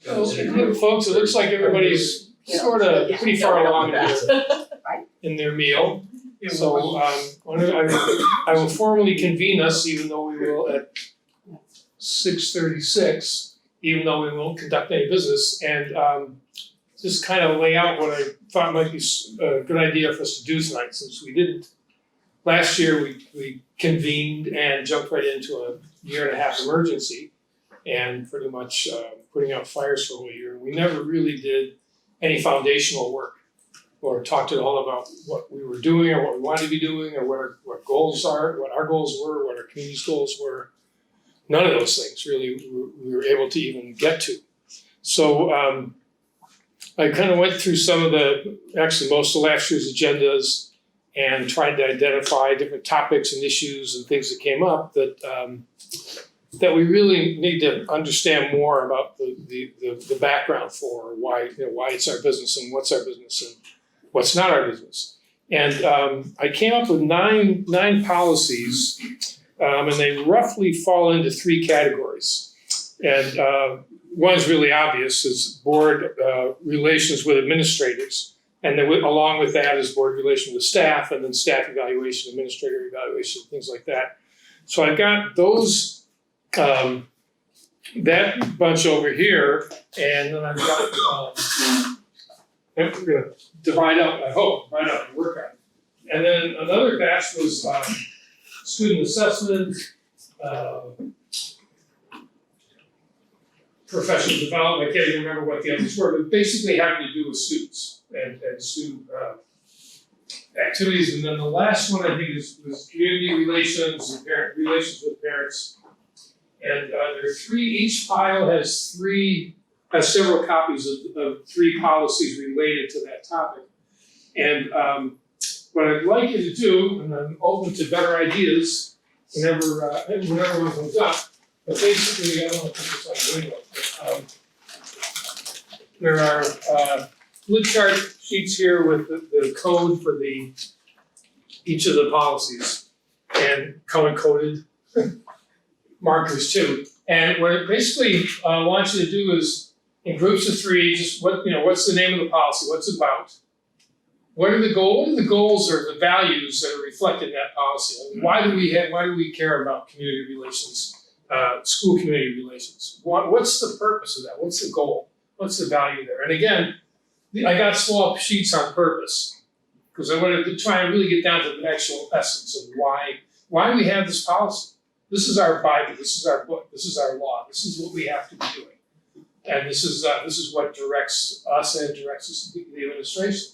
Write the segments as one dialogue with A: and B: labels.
A: Well, folks, it looks like everybody's sort of pretty far along in their meal. So I will formally convene us, even though we will at 6:36, even though we won't conduct any business, and just kind of lay out what I thought might be a good idea for us to do tonight, since we didn't. Last year, we convened and jumped right into a 1.5 year emergency and pretty much putting out fires for a whole year. We never really did any foundational work or talked at all about what we were doing or what we wanted to be doing or what goals are, what our goals were, what our community's goals were. None of those things really we were able to even get to. So I kind of went through actually most of last year's agendas and tried to identify different topics and issues and things that came up that we really need to understand more about the background for why it's our business and what's our business and what's not our business. And I came up with nine policies, and they roughly fall into 3 categories. And one's really obvious, is board relations with administrators. And then along with that is board relations with staff, and then staff evaluation, administrator evaluation, things like that. So I've got those, that bunch over here, and then I've got, we're gonna divide up and work on it. And then another batch was student assessment, professional development. I can't even remember what the others were, but basically having to do with students and student activities. And then the last one I think was community relations and relations with parents. And there are 3. Each file has several copies of 3 policies related to that topic. And what I'd like you to do, and I'm open to better ideas whenever one comes up, but basically, I don't want to put this on the window. There are flip chart sheets here with the code for each of the policies and color-coded markers too. And what it basically wants you to do is, in groups of 3, just what's the name of the policy, what's it about, what are the goals or the values that are reflected in that policy, why do we care about community relations, school community relations, what's the purpose of that, what's the goal, what's the value there. And again, I got small sheets on purpose because I wanted to try and really get down to the actual essence of why we have this policy. This is our Bible, this is our book, this is our law, this is what we have to be doing. And this is what directs us and directs the administration.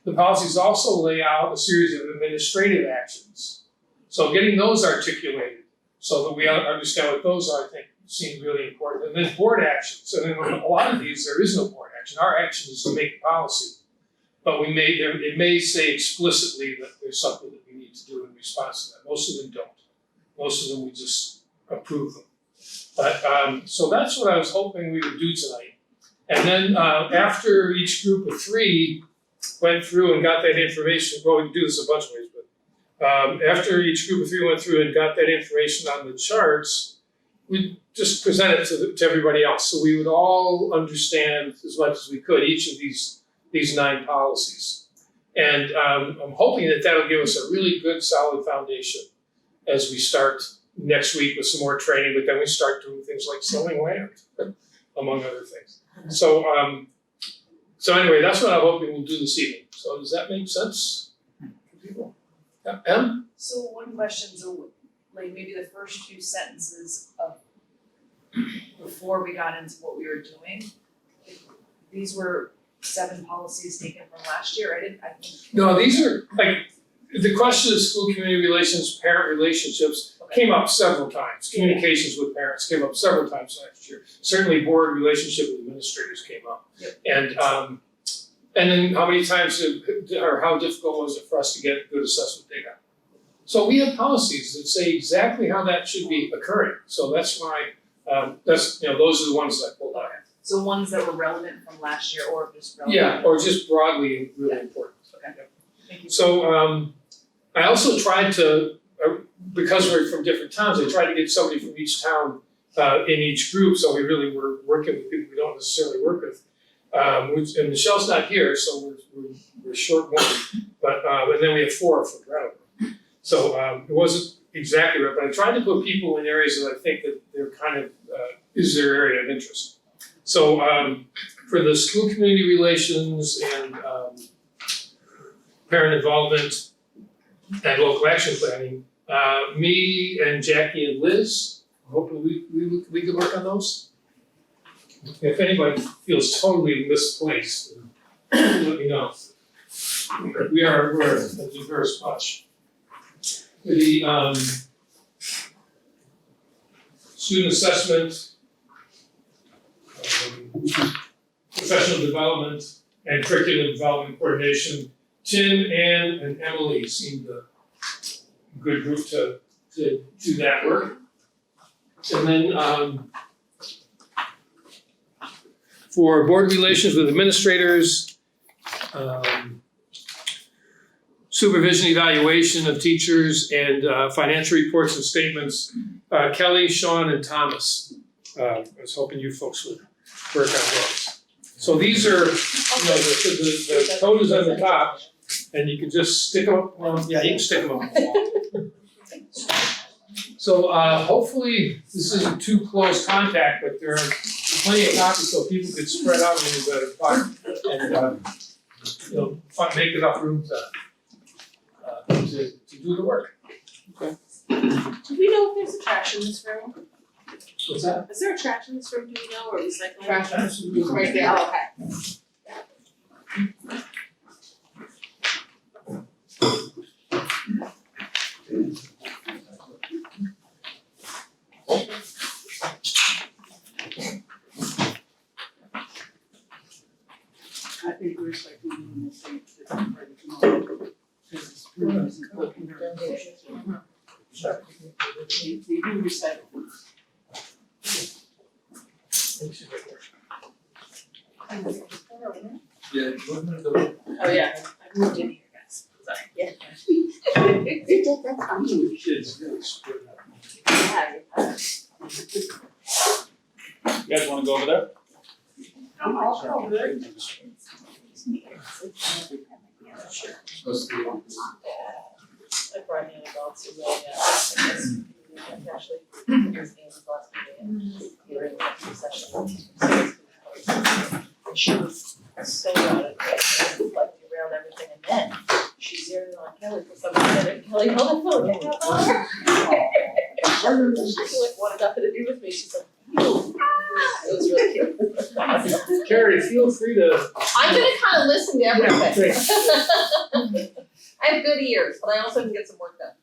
A: The policies also lay out a series of administrative actions. So getting those articulated so that we understand what those are, I think, seem really important. And then board actions. And in a lot of these, there is no board action. Our action is to make policy. But it may say explicitly that there's something that we need to do in response to that. Most of them don't. Most of them we just approve them. But so that's what I was hoping we would do tonight. And then after each group of 3 went through and got that information, well, we can do this a bunch of ways, but after each group of 3 went through and got that information on the charts, we just present it to everybody else. So we would all understand as much as we could each of these 9 policies. And I'm hoping that that'll give us a really good, solid foundation as we start next week with some more training, but then we start doing things like selling land, among other things. So anyway, that's what I'm hoping we'll do this evening. So does that make sense to people? Yeah, Em?
B: So one question, so like maybe the first few sentences of before we got into what we were doing, these were 7 policies taken from last year. I think.
A: No, these are like the question of school community relations, parent relationships came up several times. Communications with parents came up several times last year. Certainly board relationship with administrators came up.
B: Yep.
A: And then how many times or how difficult was it for us to get good assessment data? So we have policies that say exactly how that should be occurring. So that's why those are the ones that I pulled out.
B: So ones that were relevant from last year or just relevant?
A: Yeah, or just broadly really important.
B: Okay.
A: Yeah.
B: Thank you.
A: So I also tried to, because we're from different towns, I tried to get somebody from each town in each group, so we really were working with people we don't necessarily work with. And Michelle's not here, so we're short one, but, and then we have 4 for Brattleboro. So, it wasn't exactly right, but I tried to put people in areas that I think that they're kind of, is their area of interest. So, for the school community relations and, parent involvement and local action planning, me and Jackie and Liz, hopefully we can work on those. If anybody feels totally misplaced, let me know. We're a diverse bunch. The student assessment, professional development, and curriculum development coordination, Tim, Ann, and Emily seemed a good group to do that work. And then for board relations with administrators, supervision evaluation of teachers, and financial reports and statements, Kelly, Sean, and Thomas. I was hoping you folks would work on those. So these are, the code is on the top, and you can just stick them up, you can stick them up on the wall. So hopefully this isn't too close contact, but there are plenty of copies so people could spread out a little bit apart and make enough room to do the work. Okay.
C: Do we know if there's a trash in this room?
A: What's that?
C: Is there a trash in this room, do we know, or recycling?
B: Trash.
C: Right there, okay.
D: I think we're like in the same system for the tomorrow. Because it's really important. They do recycle.
A: Yeah,
C: Oh, yeah, I moved in here, guys, sorry. Yeah.
D: That's fine.
A: kids really spread out.
E: You guys wanna go over there?
D: I'll go over there.
C: I brought in a dog, so I guess, actually, his name was last meeting, we were in the session. She was so out of it, reflecting around everything, and then she zeroed in on Kelly for some reason, and Kelly held the phone, and I called her. She like wanted nothing to do with me, she's like, it was really cute.
A: Carrie, feel free to.
C: I'm gonna kind of listen to everything.
A: Great.
C: I have good ears, but I also can get some work done.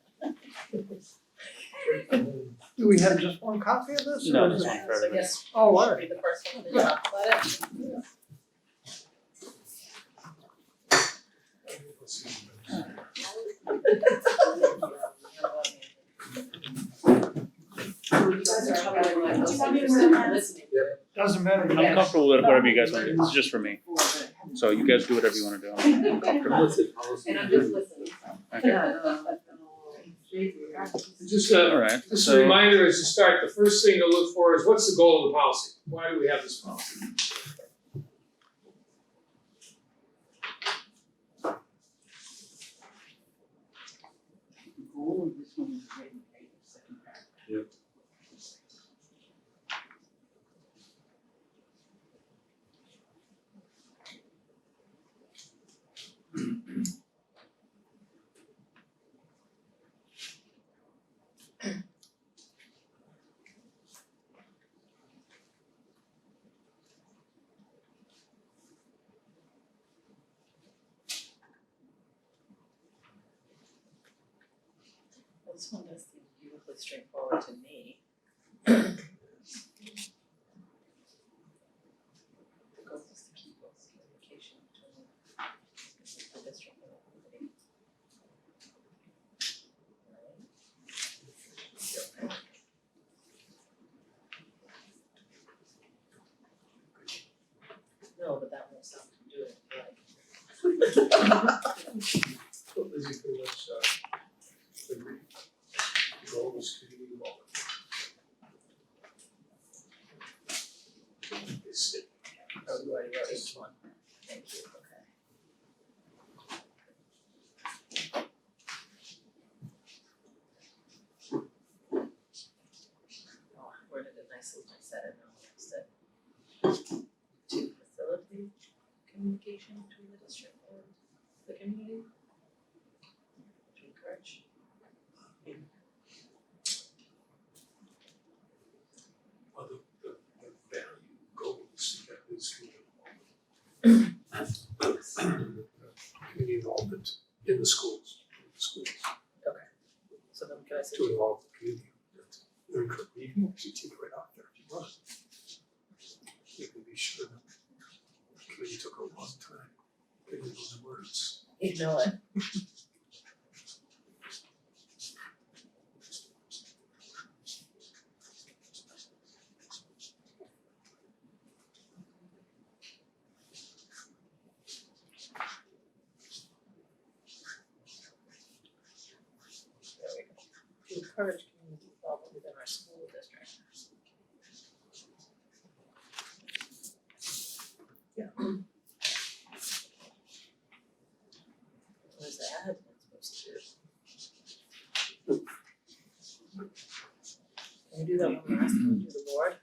F: Do we have just one copy of this?
E: No,
F: or
E: just
F: is it-
E: one for
C: So I
E: everybody.
C: guess
F: Oh,
C: we
F: all
C: should
F: right.
C: read the first one and then talk about it. You guys are probably like,
D: Do you want me to sit down?
C: listening.
F: Doesn't matter.
E: I'm comfortable with whatever you guys wanna do, it's just for me, so you guys do whatever you wanna do, I'm comfortable.
C: And I'm just listening.
E: Okay,
A: Just
E: alright,
A: just a
E: so,
A: reminder as you start, the first thing to look for is what's the goal of the policy? Why do we have this policy?
D: The goal of this one is written right in the second paragraph.
C: This one does seem beautifully straightforward to me. The goal is to keep those communication between the district and the community. No, but that won't stop from doing it, right?
A: Lizzie pretty much agreed. The goal was community involvement.
C: see what I said, and then I said, to facilitate communication between the district and the community. To encourage.
A: Well, the value goals that is community involvement in the schools,
C: So then can I say,
A: to involve the community. You can actually take it right out there if you want. You can be sure that the committee took a long time getting those words.
C: you know it? There we go. To encourage community involvement within our school district. Yeah. What is the admin supposed to do? Can we do that when we're asking to do the board?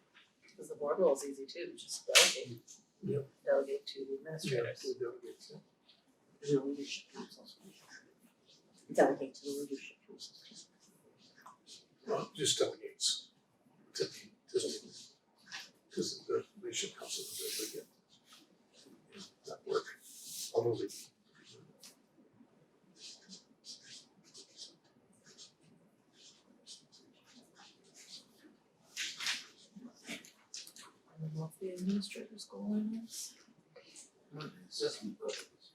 C: Because the board role is easy too, just delegate.
A: Yep.
C: Delegate to the administrators.
D: The leadership process. Delegate to the leadership process.
A: Well, just delegates to me, because the leadership council doesn't ever get that work. Although they
C: And then what's the administrator's goal in this?
D: Assessment budget is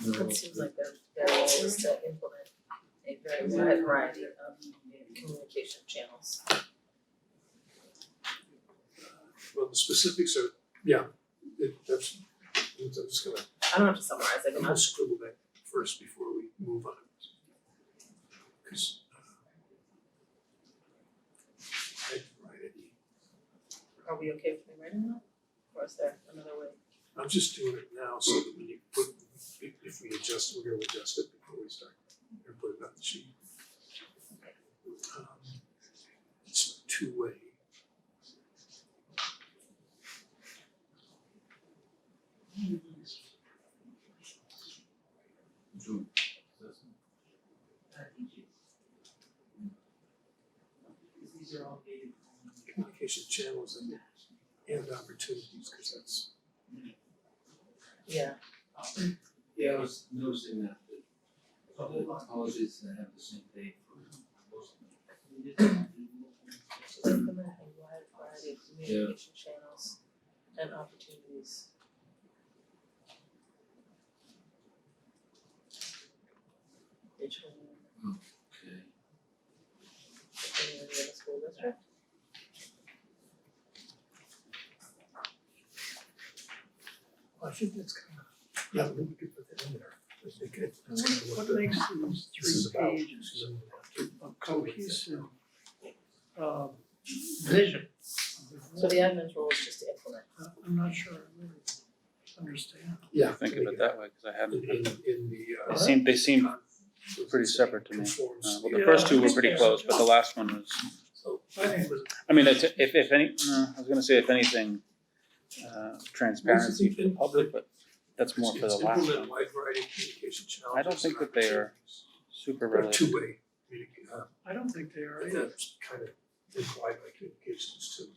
C: It seems like their role is to implement a very wide variety of communication channels.
A: well, the specifics are, that's, I'm just gonna,
C: I don't have to summarize it,
A: I'm
C: I'm
A: gonna
C: not,
A: scribble that first before we move on. Cause I didn't write any,
C: are we okay with me writing that? Or is there another way?
A: I'm just doing it now so that when you put, if we adjust, we're gonna adjust it before we start, or put it on the sheet. It's two-way.
D: These are all gated.
A: Communication channels and opportunities, cause that's,
C: Yeah,
G: Yeah, I was noticing that the public policies that have the same date for most of them.
C: so implement a wide variety of communication channels and opportunities. Between
G: Okay.
C: the community and the school district.
A: I think that's kind of, yeah, maybe we could put that in there. I think that's kind of
F: What
A: what
F: makes
A: this
F: these
A: is
F: three
A: about.
F: pages a cohesive vision?
C: So the admin's role is just to implement.
F: I'm not sure I really understand.
A: Yeah.
E: Think of it that way, cause I haven't,
A: In the,
E: they seem pretty separate to me.
A: conforms.
E: Well, the first two were pretty close, but the last one was,
A: So,
F: I think
E: I mean, it's, if any, no, I was gonna say if anything, transparency for the public, but that's more for the last
A: Implement
E: one.
A: a wide variety of communication challenges.
E: I don't think that they are super
A: Or
E: relevant.
A: two-way,
F: I don't think they are either.
A: that's kind of implied by communications too.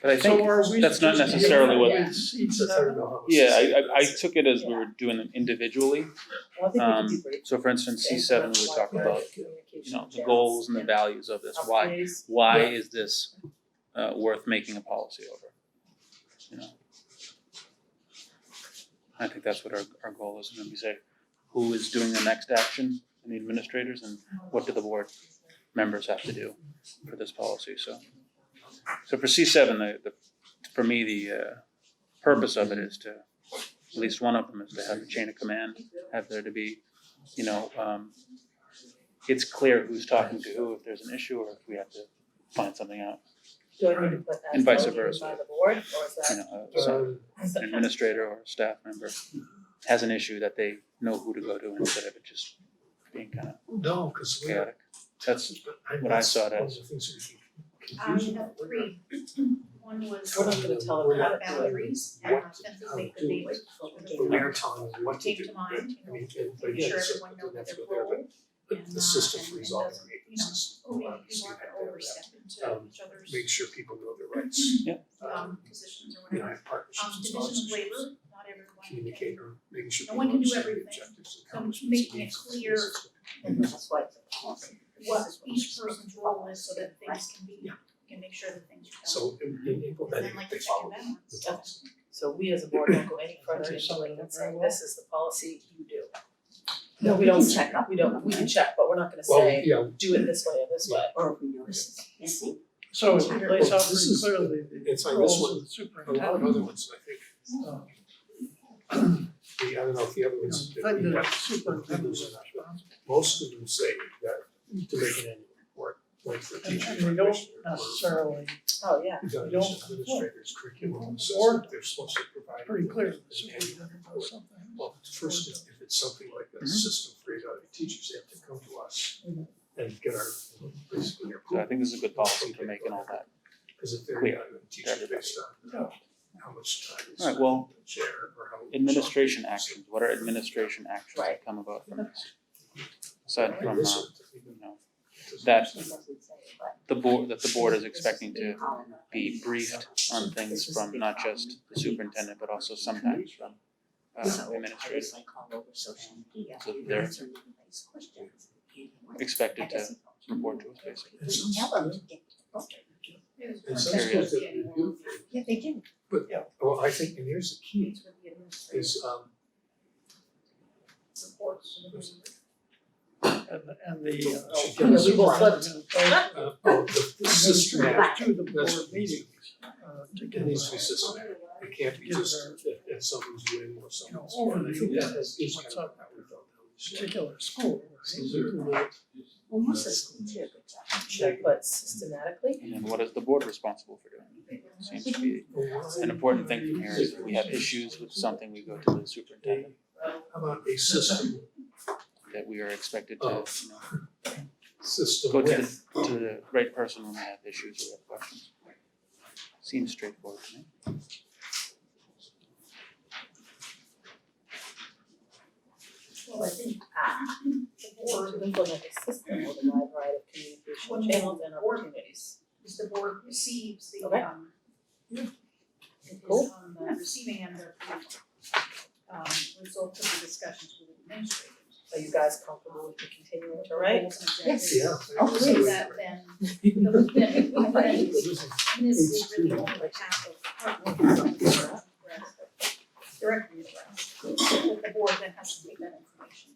E: But I
F: So
E: think
F: are we
E: that's not
F: just
E: necessarily what,
F: dealing with seats
A: That's hard to
F: now?
A: know how much
E: yeah,
A: to say,
E: I
A: but
E: took it as we were doing them individually.
C: Well, I think we could be brief.
E: So for instance, C seven, we would talk about, you know, the goals and the values of this, why
C: Opportunities.
E: is this worth making a policy over? You know? I think that's what our goal is, and then we say, who is doing the next action in the administrators, and what do the board members have to do for this policy, so. So for C seven, for me, the purpose of it is to, at least one of them is to have a chain of command, have there to be, you know, it's clear who's talking to who if there's an issue or if we have to find something out.
C: Do I need to put that
E: And vice
C: delegated
E: versa.
C: by the board, or is
E: You
C: that?
E: know, an administrator or a staff member has an issue that they know who to go to instead of it just being kind of
A: No, because we're.
E: chaotic. That's what I saw it
A: One of
E: as.
A: the things that we
H: I
A: confusing.
H: have three. One was
C: We're not gonna tell them how to do it.
H: boundaries and fences make the neighbors.
A: But we're telling them what to
H: Came
A: do.
H: to mind,
A: I mean, but
H: making
A: again,
H: sure
A: it's,
H: everyone knows
A: doesn't have to
H: their
A: go there,
H: role.
A: but
H: And,
A: the system
H: and
A: for resolving
H: doesn't,
A: grievances.
H: maybe
A: allows
H: people
A: you
H: aren't
A: to
H: gonna
A: have that.
H: overstep into each other's
A: Make sure people know their rights.
H: positions or
A: You know,
H: whatever.
A: have partnerships and
H: Division of
A: sponsorships.
H: labor, not everyone
A: Communicate
H: can.
A: or making sure
H: No
A: people
H: one can do
A: understand the
H: everything.
A: objectives and
H: So
A: accomplishments.
H: making it clear
C: And that's why it's a policy.
H: what each person's role is so that things can be,
A: Yeah.
H: can make sure that things are done.
A: So in
H: And
A: implementing
H: then like
A: it, they
H: the check
A: follow
H: and
A: the
H: balance.
A: policy.
C: So we as a board don't go any further
F: Okay,
C: into
F: so
C: it than
F: very
C: saying,
F: well.
C: this is the policy, you do.
D: No,
C: We don't check, we can check, but we're not gonna
A: Well,
C: say,
A: yeah,
C: do it this way or this way.
D: Or if we notice it's missing.
F: So it lays out
A: This
F: pretty
A: is-
F: clearly the
A: it's like this
F: roles
A: one,
F: of the
A: a lot of
F: superintendent.
A: other ones, I think, I don't know if the other
F: You know,
A: ones,
F: the
A: that we
F: thing that
A: have,
F: superintendent is responsible.
A: most of them say that to make an annual report, like for
F: And
A: teachers.
F: and we don't necessarily,
C: Oh, yeah.
A: Evaluation administrators, curriculum,
F: Or-
A: so they're supposed to provide.
F: pretty clear, the
A: an annual
F: superintendent
A: report.
F: does something.
A: Well, first, if it's something like a
E: Mhm.
A: system for evaluating teachers, they have to come to us
C: Mhm.
A: and get our, basically our.
E: So I think this is a good policy for making all that.
A: Because if they're
E: clear
A: evaluating teachers based on how much time they
E: Alright,
A: spend
E: well,
A: in chair or how.
E: Administration actions, what are administration actions that
C: Right.
E: come about from this? Aside
A: And
E: from,
A: this
E: you
A: one,
E: know,
A: doesn't-
E: that
C: It doesn't say it, but
E: the board is expecting to be briefed on things from not just the superintendent, but also sometimes from administrators.
D: Like all over social media.
E: So they're
D: answering everybody's questions.
E: expected to report to us basically.
D: We tell them to get the book.
A: And some schools that we do,
D: Yeah, they do.
A: well, I think, and here's the key,
B: Meets with the administrative
A: is,
B: supports.
F: And the,
A: Should
C: give us a booklet.
A: the systematic,
F: to the
A: that's
F: board
A: what needs to
F: meetings, to
A: It
F: give
A: needs to be
F: us,
A: systematic, it can't be just that someone's doing or
F: you know,
A: someone's. I think
F: overview
A: that is kind
F: what's
A: of
F: up
A: how we felt.
F: particular school, right?
D: Well, most of the schools do a good job.
C: check, but systematically,
E: And then what is the board responsible for doing? Seems to be an important thing from here is if we have issues with something, we go to the superintendent,
A: How about a system,
E: that we are expected to, you know,
A: system
E: go to
A: with,
E: the right person when we have issues or we have questions. Seems straightforward to me.
C: well, I think the board to implement a system with a wide variety of communication channels and opportunities.
H: Is the board receives the
C: Okay.
H: is on the receiving end of the results of the discussions with administrators.
C: Are you guys comfortable with the continuing to write?
H: Goals and
D: Yes.
H: objectives.
A: yeah.
D: Oh,
H: So
D: please.
H: that then, and this is really only half of what directly addressed. But the board then has to take that information,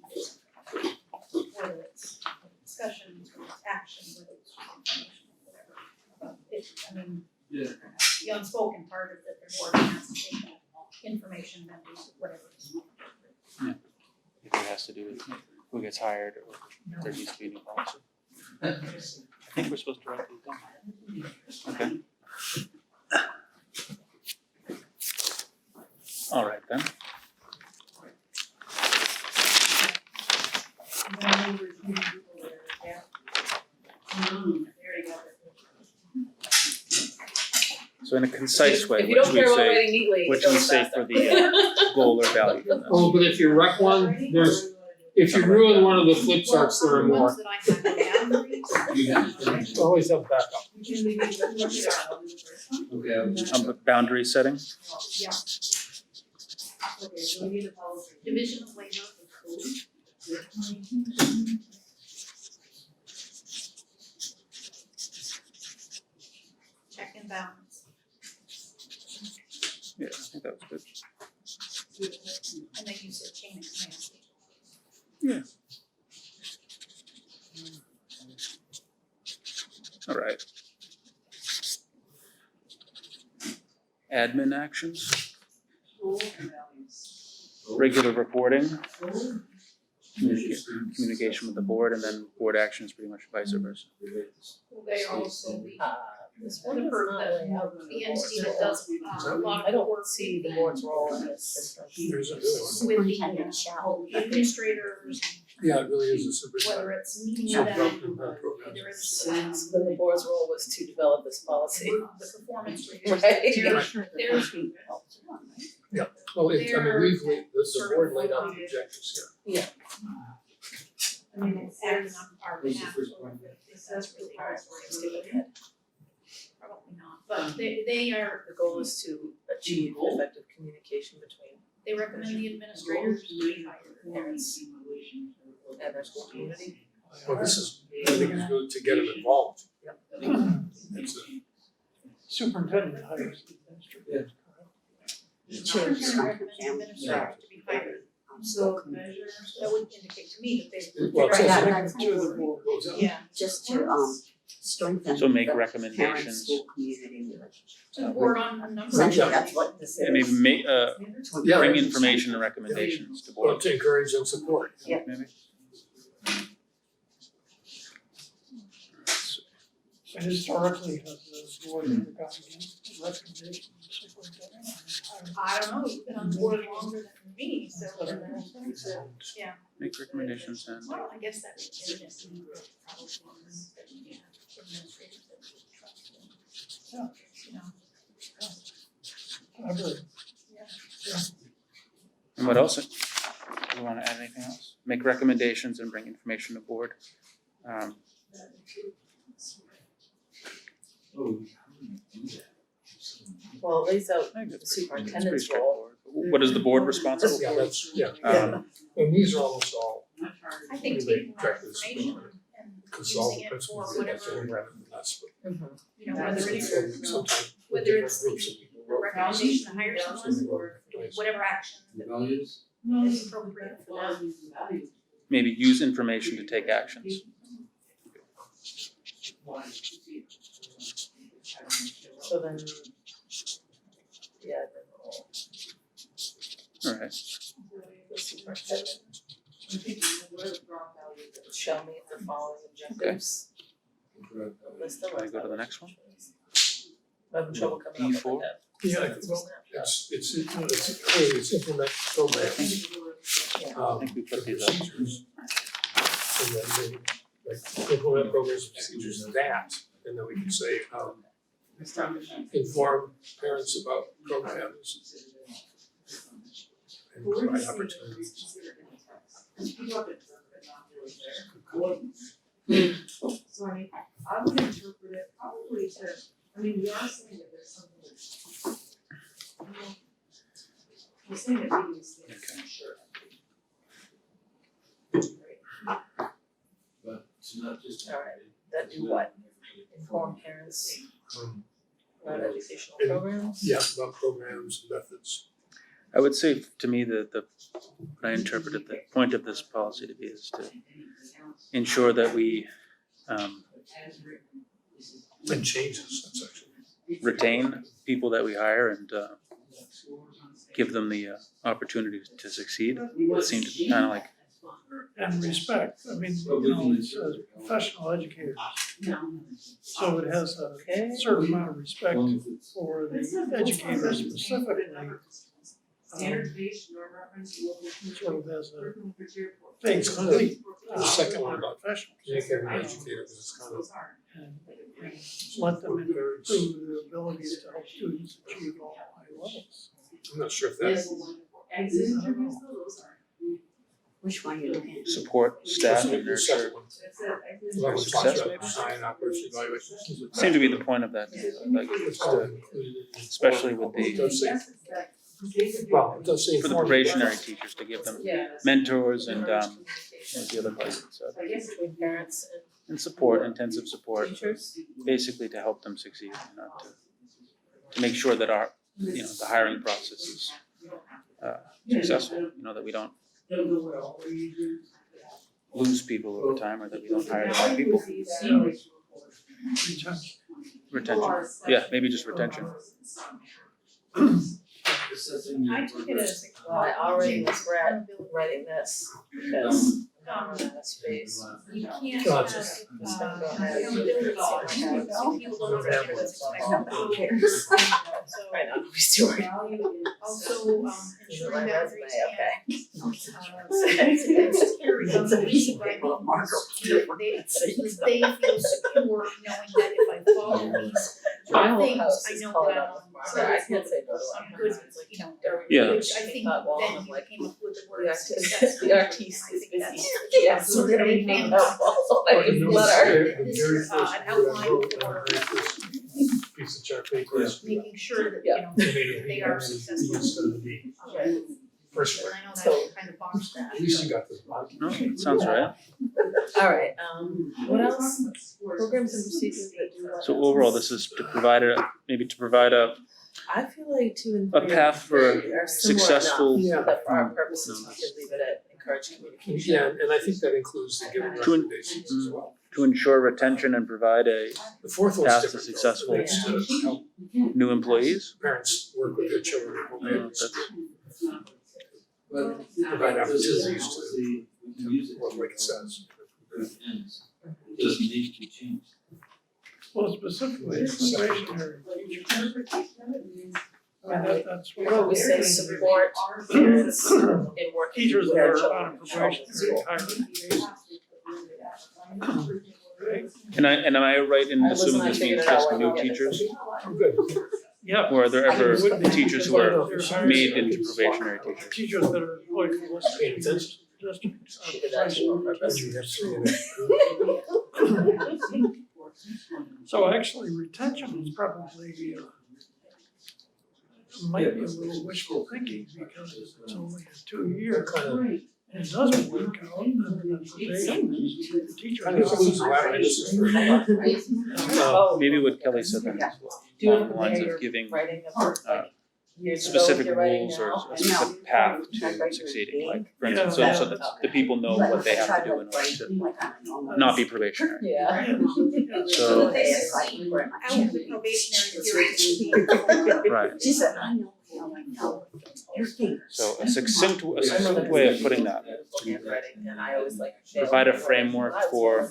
H: whether it's discussions, whether it's action, whether it's information, whatever. I mean,
G: Yeah.
H: the unspoken part of it, the board has to take that information and do whatever is appropriate.
E: If it has to do with who gets hired or if there needs to be a new policy. I think we're supposed to write these down. Okay. All right then.
H: There you go.
E: So in a concise way,
C: If you
E: what
C: don't
E: should we
C: care about
E: say,
C: writing neatly,
E: what
C: it
E: should we
C: goes
E: say
C: faster.
E: for the goal or value in this?
A: Oh, but if you wreck one, if you ruin one of the flip charts, there are
H: Well,
A: more.
H: ones that I have are boundaries.
G: You have
A: Always have backup.
H: We can leave it look it up.
G: Okay.
E: Boundary setting,
H: Yeah. Okay, so we need a policy. Division of labor for code. Check and balance,
E: yeah, I think that was good.
H: and then you said chain of command.
E: All right. Admin actions, regular reporting, communication with the board, and then board actions pretty much vice versa.
H: Will they also be
C: This one is not laying out.
H: the entity that does a lot
C: I
H: of the
C: don't
H: work
C: see the board's role in this.
F: There's a new one.
H: with the administrators,
A: Yeah, it really is a super.
H: whether it's meeting
A: So
H: with them,
A: broken programs.
H: whether it's
C: So then the board's role was to develop this policy.
H: the performance reviews.
C: Right.
H: There's
A: Well, it, I mean,
H: They're
A: the board laid out the objectives here.
H: I mean, it's acting on our
G: What's the
H: behalf,
G: first point?
H: that's really hard,
C: Skip ahead.
H: probably not, but they are,
C: The goal is to achieve effective communication between
H: they recommend the administrators be hired.
C: parents and their school community.
A: Well, this is, I think it's good to get them involved. It's a,
F: Superintendent hires the administrator.
H: Superintendent recommends administrators to be hired. So that would indicate to me that they.
A: well, it
I: Right,
A: says
I: that-
A: it
I: that's
F: To the board.
A: goes out.
H: Yeah,
I: just to strengthen
E: So make
I: the
E: recommendations.
I: parent-school community relationship.
H: to the board on a number of.
I: Essentially, that's what this is.
E: And maybe make,
A: Yeah.
E: bring information and recommendations to
A: Well,
E: board,
A: to encourage and support.
E: maybe.
F: So historically, has the board ever gotten recommendations from the superintendent?
H: I don't know, you've been on the board longer than me, so.
E: Make recommendations and
H: Well, I guess that would be it. Probably ones that we have, administrators that we would trust in. You know,
F: I've heard.
E: And what else? Do you wanna add anything else? Make recommendations and bring information to board.
G: Oh, how do you do that?
C: Well, it lays out
E: I think
C: the
E: it's pretty
C: superintendent's role.
E: straightforward. What is the board responsible
A: Yeah,
E: for?
A: that's, yeah. And
H: Um,
A: these are almost all,
H: I think
A: Relate
H: taking that
A: directly to
H: information
A: school.
H: and
A: because all
H: using
A: the
H: it
A: principals
H: for
A: are the same
H: whatever,
A: rather than us, but
H: you know, whether it's
A: sometimes
H: whether
A: different
H: it's
A: groups of people.
H: the recommendation to hire someone or
A: Nice.
H: whatever action
G: The values?
H: is appropriate for them.
E: Maybe use information to take actions.
C: So then, yeah, then role,
E: Alright,
C: the superintendent shall meet the following objectives. List them.
E: can I go to the next one?
C: I'm having trouble coming up with
E: E4?
C: that.
A: Yeah, well, it's implement programs,
E: I think we put these up.
A: procedures. And then maybe, like, implement programs and procedures that, and then we can say, inform parents about programs. And provide opportunities.
J: So I mean, I would interpret it probably to, I mean, we are saying that there's something that's, you know, we're saying that maybe these things
E: Okay.
J: sure.
G: But it's not just.
C: Alright, that do what? Inform parents about educational
A: And-
C: programs?
A: Yeah, about programs and methods.
E: I would say to me that what I interpreted the point of this policy to be is to ensure that we
A: And changes, that's actually.
E: retain people that we hire and give them the opportunity to succeed. It seemed to be kind of like,
F: And respect, I mean, it says professional educators. So it has a
C: Okay.
F: certain amount of respect
G: Long as it's-
F: for the educators specifically.
J: Standardization or reference to local.
F: Sort of as a
J: curriculum criteria for-
F: face complete.
A: The second one about
F: Professionals.
A: communicating with educators is kind of.
J: Those aren't.
F: And let them improve their abilities to help students achieve all high levels.
A: I'm not sure if that's.
J: Exit interviews, though, those aren't.
I: Which one you looking at?
E: support staff and
A: The
E: nurture.
A: second one.
J: It's a exit.
A: Well, we
E: Success,
A: talked about
E: maybe?
A: design, operation, evaluation.
E: Seemed to be the point of that, like,
A: It's all included in.
E: especially with
A: It does say,
J: Yes, it's that. They could be-
A: well, it does say.
E: for the
A: inform.
E: probationary teachers to give them
C: Yeah.
E: mentors and what's the other part? So,
J: I guess
C: Between parents
E: and support, intensive support,
C: and teachers?
E: basically to help them succeed, to make sure that our, the hiring process is successful, that we don't lose people over time or that we don't hire the wrong people. Retention, yeah, maybe just retention.
G: Assessing your
H: I took it as
G: progress.
C: Well, I already was writing this because Space.
H: You can't
A: Gotcha.
H: have, accountability, so people don't understand what's expected. So,
C: I know, we still are.
H: also, ensuring
C: My
H: boundaries
C: resume, okay.
H: and security,
I: It's a piece of
H: right?
I: paper, marker.
H: They feel secure knowing that if I follow these
C: My whole
H: things,
C: house
H: I
C: is
H: know
C: colored
H: that
C: up with marker, I can't say no to
H: I'm
C: marker.
H: good,
C: It's like,
H: you know,
E: Yeah.
H: which I think
C: That wall,
H: then
C: I'm
H: you
C: like,
H: came up with the
C: The
H: word
C: artist,
H: success.
C: the artiste
H: I
C: is
H: think
C: busy.
H: that's-
C: Yes, we're gonna be painting that wall, so I
A: Like a
C: can
A: note,
C: let her.
H: This
A: the very
H: is,
A: first
H: an
A: word I
H: outline
A: wrote
H: for
A: on the very first piece of chart paper is
H: making sure that,
C: Yeah.
H: you know,
A: they made a
H: they
A: B
H: are
A: and then the
H: successful.
A: E instead of the B. First
H: And
A: word.
H: I know that kind of box that.
A: At least you got this.
E: No, it sounds right.
C: Alright, what else? Programs and procedures that do what
E: So
C: else?
E: overall, this is to provide a
C: I feel like 2 and 3
E: a path for
C: are similar
E: successful.
C: enough that for our purposes, we can leave it at encourage communication.
A: Yeah, and I think that includes the given
E: To-
A: recommendations as well.
E: To ensure retention and provide a
A: The fourth one's
E: Path to
A: different though.
E: successful-
A: It's to help
E: new employees.
A: parents work with their children at home.
E: That's
A: Provide opportunities to
G: use it.
A: work like it says.
G: It doesn't need to be changed.
F: Well, specifically, probationary teachers. I mean, that's
C: We
F: what.
C: always say support parents in working
F: Teachers
C: with
F: that
C: their
F: are
C: children
F: on
C: in
F: probationary
C: school.
F: time.
E: And am I right in
C: I wasn't
E: assuming this
C: figured
E: means
C: it out
E: just
C: while
E: new
C: you were
E: teachers?
A: I'm good.
F: Yeah.
E: Or are there ever
F: Would be
E: teachers who are made into probationary teachers?
F: Teachers that are employed for this
A: Paying attention.
F: district.
C: She did that on purpose.
A: You have three in it.
F: So actually, retention is probably, might be a little wishful thinking because it's only a 2-year. And it doesn't work out, then the probation is the teacher.
A: Kind of includes the latter, this is for
E: Maybe what Kelly said then is
C: Do you
E: along
C: have
E: the
C: a
E: lines
C: way
E: of
C: you're
E: giving
C: writing about like years ago
E: specific
C: you're writing
E: rules or
C: now?
E: a specific path to succeeding, like, for instance, so that the people know what they have to do in order to not be probationary.
C: Yeah.
E: So-
H: Out of the probationary period.
E: Right,
I: She said, I know, I know. Your fingers.
E: so a succinct way of putting that,
C: Handwriting, and I always like.
E: provide a framework for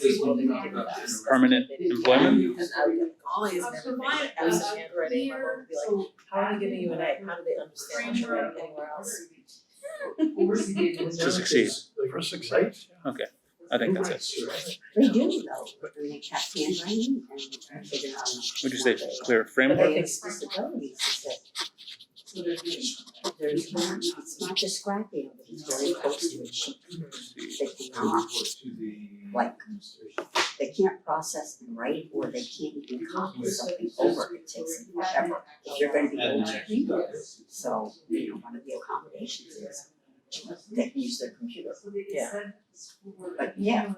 E: permanent employment.
C: And I would get golly, it's never been, I was handwriting, my mom would be like, how are they giving you an A? How do they understand what you're writing anywhere else?
E: To succeed,
F: For success.
E: I think that's it.
I: They do though, but then they check handwriting and figure out.
E: Would you say clear
C: But I
E: framework?
C: think
I: Disabilities is that there's not, it's not just scrappy, but it's very close to a sheet. They cannot, like, they can't process and write, or they can't even copy something over, it takes them forever. If you're gonna be able to read it, so, one of the accommodations is they can use their computer.
C: Yeah.
I: But yeah,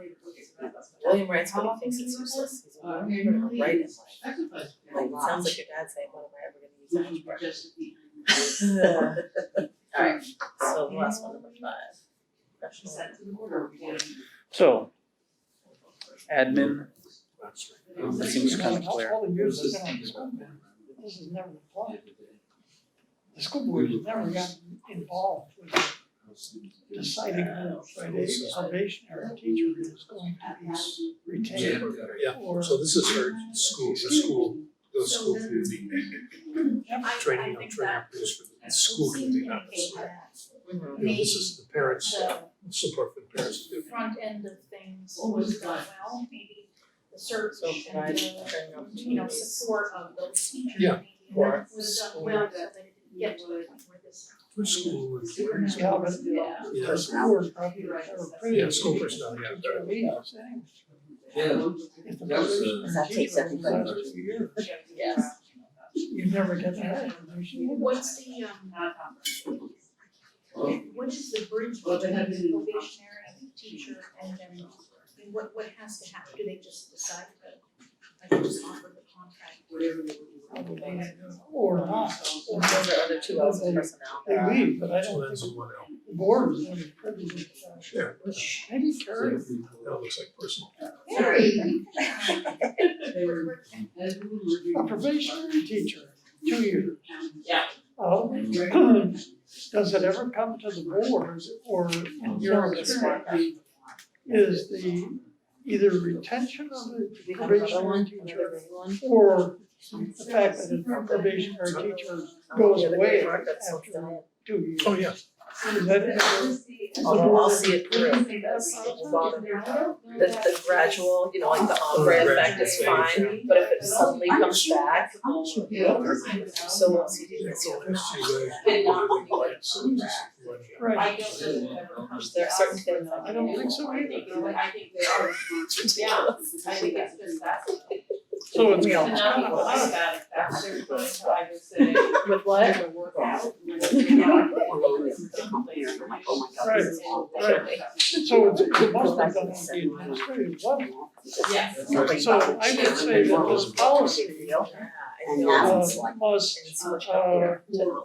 C: William writes, but he thinks it's useless, he's like, I'm never gonna write it. Like, it sounds like your dad saying, when am I ever gonna use algebra? Alright, so the last one, number 5. Professional.
E: So, admin, that seems kind of clear.
F: All the years I've been on the school board, this has never applied. The school board has never gotten involved with deciding whether a probationary teacher is going to be retained
A: Yeah,
F: or.
A: so this is for school, the school community. Training, training opportunities for the school community, not the school. This is the parents, support for the parents.
H: The front end of things was done well, maybe the search
C: So
H: and
C: provide
H: the,
C: training opportunities.
H: support of those teachers.
A: Yeah.
H: Maybe was done well, so that it didn't get to the point where this.
A: For school.
F: Yeah, but
A: Yeah.
F: the school board probably never printed.
A: Yeah, school personnel, yeah.
F: Teacher leaves, anyway.
G: Yeah.
F: If the
G: That's,
F: probationary
I: that takes
F: teacher was
I: everybody.
F: last 2 years,
C: Yes.
F: you never get that information.
H: What's the, what is the bridge between the probationary teacher and then, what has to happen? Do they just decide to, just offer the contract?
F: Or not.
C: Or those are other 2 L's of personnel.
F: They leave, but I
A: Two
F: don't
A: ends
F: think
A: and one L.
F: the board is going to privilege that.
A: Sure.
F: Maybe Carrie.
A: That looks like personal.
F: A probationary teacher, 2 years.
C: Yeah.
F: Does it ever come to the board or in your experience? is the either retention of the probationary teacher or the fact that a probationary teacher goes away after 2 years.
A: Oh, yeah.
F: Is that,
C: I'll see it through. The gradual, like the ombre effect is fine, but if it suddenly comes back, so we'll see this.
F: right,
C: There are certain things
F: I don't think so either.
J: I think they are. Yeah, I think it's just that.
F: So it's
J: And
F: kind
J: now people
F: of
J: like
F: odd.
J: that, if that's their time, so I just say,
C: with what?
J: we're gonna work out.
I: I'm like, oh my God, this is all
F: Right. So it's, it must have done on the administrative level.
J: Yes.
F: So I would say that this policy
I: And now it's like,
F: must,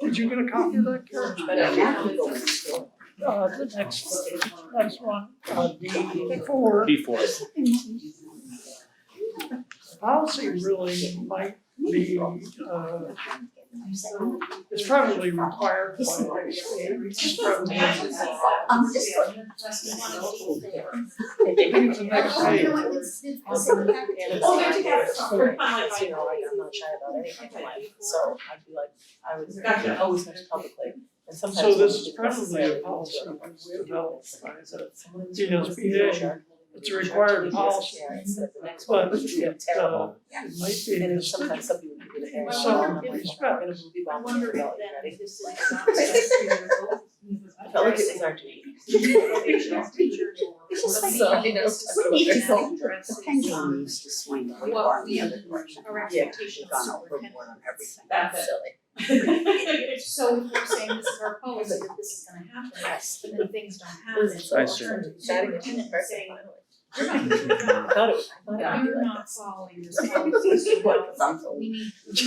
F: did you get a copy of that, Karen?
I: now we go into
F: The next one, D4.
E: D4.
F: Policy really might be, it's probably required by the state. It's probably,
I: I'm just like,
F: maybe the next page.
C: Oh, they're together. I'm not shy about anything in life, so I'd be like, I would always mention publicly, and sometimes.
F: So this is probably a policy that's developed by the DSBA. It's a required policy, but it might be
C: And
F: just
C: sometimes some people do it.
F: in some respect.
H: I wonder if then this is not
C: I felt like it was our duty.
H: probationary teachers.
I: it's just like,
C: So, you know,
I: it's just like, it's like the pendulum used to swing way
H: What
I: far in
H: we
I: the other direction.
H: our
C: Yeah.
H: expectation of
I: Gone
H: superintendent.
I: overboard on everything.
J: That's it.
C: Silly.
H: So if we're saying this is our policy, that this is gonna happen,
C: Yes.
H: but then things don't happen, so
E: I
H: I'll
E: see.
H: turn to the
C: Batting it
H: superintendent and
C: perfect
H: say,
C: finally.
H: you're not doing your job.
C: I thought it would be
H: You're
C: like
H: not
C: this.
H: following this policy, so we need.
J: Did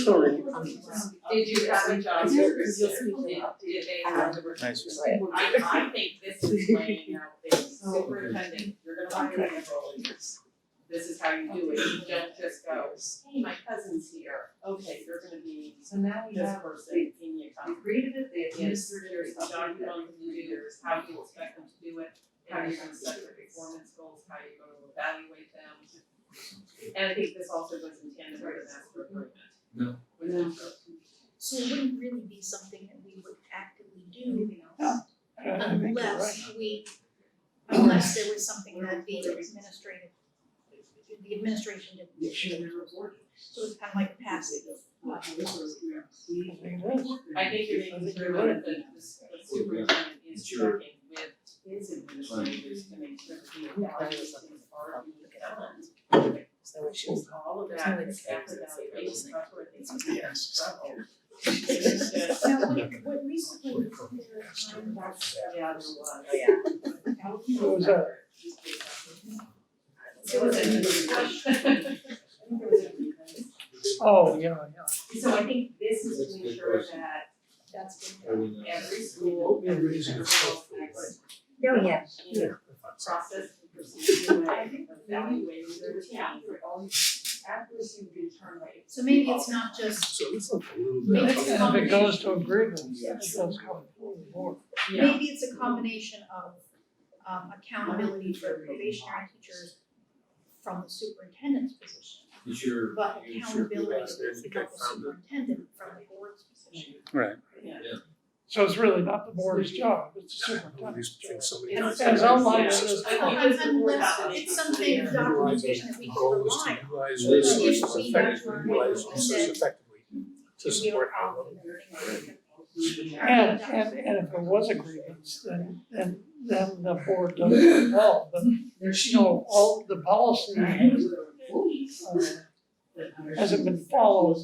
J: you have a job
C: Because you'll
J: description?
C: speak
J: Did
C: about
J: they have the?
E: Nice.
C: Right.
J: I think this is laying out things, superintendent, you're gonna hire your employees. This is how you do it, you don't just go, hey, my cousin's here, okay, you're gonna be
D: So now we
J: this
D: have,
J: person in your
D: we
J: company.
D: created it, they
J: Here's
D: administered
J: the
D: it,
J: job you want them to do, how do you expect them to do it, how are you gonna set their performance goals, how are you gonna evaluate them? And I think this also goes in tandem with the master agreement.
G: No.
J: With the-
H: So it wouldn't really be something that we would actively do
F: I think you're
H: unless there was something that the administration didn't. So it's kind of like a passive.
J: I think you're making sure that the superintendent is working with his administrators to make sure that the evaluations are being done.
C: So when she was
J: All of
C: There's
J: that
C: only
J: is
C: the
J: after
C: opposite
J: evaluation, that's where things are.
F: Yes.
H: Now, what recently, there was a time that
J: Yeah, there was.
C: Oh, yeah.
F: What was that?
J: It was a discussion.
F: Oh, yeah.
J: So I think this is to ensure that
H: that's been.
J: every school, every principal has
I: Oh, yeah.
J: process and procedure way of evaluating their team.
D: after this, you return like.
H: So maybe it's not just,
A: So it's a little
H: maybe
A: bit.
H: it's a
F: And if it goes
H: combination,
F: to agreement, it does come before the board.
H: maybe it's a combination of accountability for probationary teachers from the superintendent's position,
G: Is your,
H: but accountability of the superintendent from the board's position.
E: Right.
F: So it's really not the board's job, it's the superintendent's
A: These
F: job.
A: things somebody
H: And
A: else.
F: As outlined in this
H: Unless it's something documentation that we can
A: Goal is
H: rely
A: to
H: on.
A: utilize
H: If
A: resources
H: we
A: effectively, utilize
H: have
A: resources effectively to support our
H: And
F: And if there was agreements, then the board doesn't involve, but all the policy hasn't been followed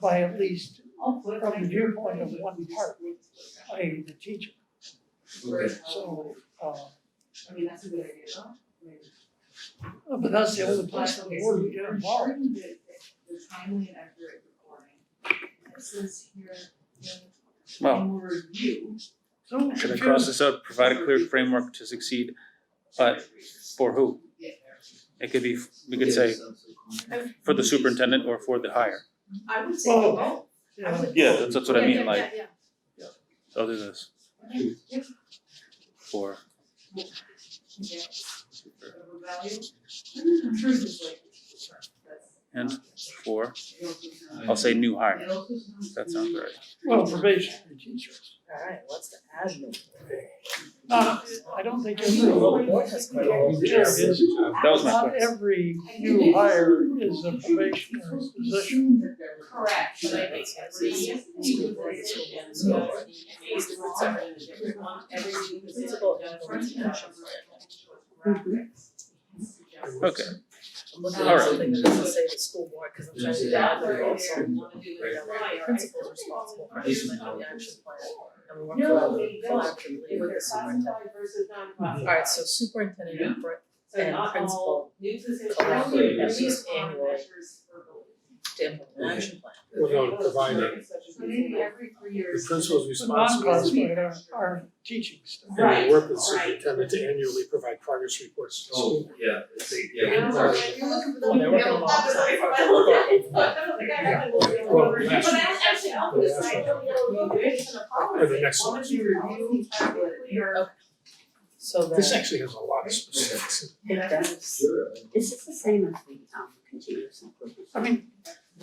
F: by at least from the viewpoint of one part, i.e. the teacher.
G: okay,
F: So,
D: I mean, that's a good idea, though.
F: but that's the only place the board would get involved.
D: Ensuring that the timely and accurate reporting. It says here,
E: Well,
D: in review.
F: So
E: should I
F: if
E: cross this out, provide a clear framework to succeed, but for who? It could be, we could say, for the superintendent or for the hire.
H: I would say
F: Well,
H: both. I would-
E: Yeah, that's what I mean,
H: Yeah,
E: like,
H: yeah, yeah.
E: I'll do this. For super
J: value. Truth is like,
E: And 4, I'll say new hire. That sounds right.
F: Well, probationary teachers.
C: Alright, what's the admin?
F: I don't think every,
C: Well, the board has quite a lot.
E: That was my
F: not
E: question.
F: every new hire is a probationary position.
J: correct, but I think every new position, so based on every new position,
E: Okay.
C: I'm looking
E: All
C: at
E: right.
C: something that doesn't say the school board, cause I'm trying to figure out that also, the principal's responsible for implementing the action plan. And we work collaboratively with the superintendent. Alright, so superintendent and principal collaborate at least annually to implement an action plan.
A: We're going to provide it.
J: Every 3 years.
A: The principal is
F: The
A: responsible.
F: non-classified are teaching staff.
A: And we work with the superintendent to annually provide progress reports to the school.
G: Yeah,
J: You're looking for the.
C: They're working a lot.
A: Well, actually, or the next one.
C: So
A: This
C: then,
A: actually has a lot of specifics.
I: It does. Is this the same as the continuous improvement?
F: I mean,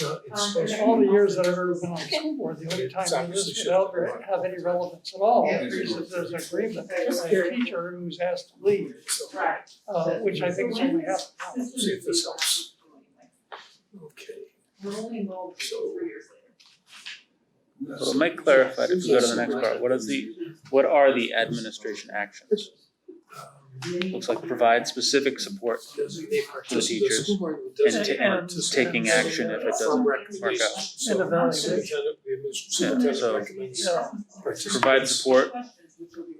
A: No, it's supposed to
F: all the years that I've ever been on the school board, the only time that this without have any relevance at all is if there's an agreement with a teacher who's asked to leave,
J: Right.
F: which I think is only happened now.
A: see if this helps. Okay.
J: We're only involved 3 years later.
E: So Mike clarified, if we go to the next part, what are the administration actions? Looks like provide specific support
A: Designate
E: to the teachers
A: The school board will
E: and
A: designate participants
E: taking action if it doesn't work out.
A: recommendations.
F: And
A: So
F: evaluation.
A: the superintendent
E: so-
A: recommends
F: Yeah.
A: participants.
E: Provide support,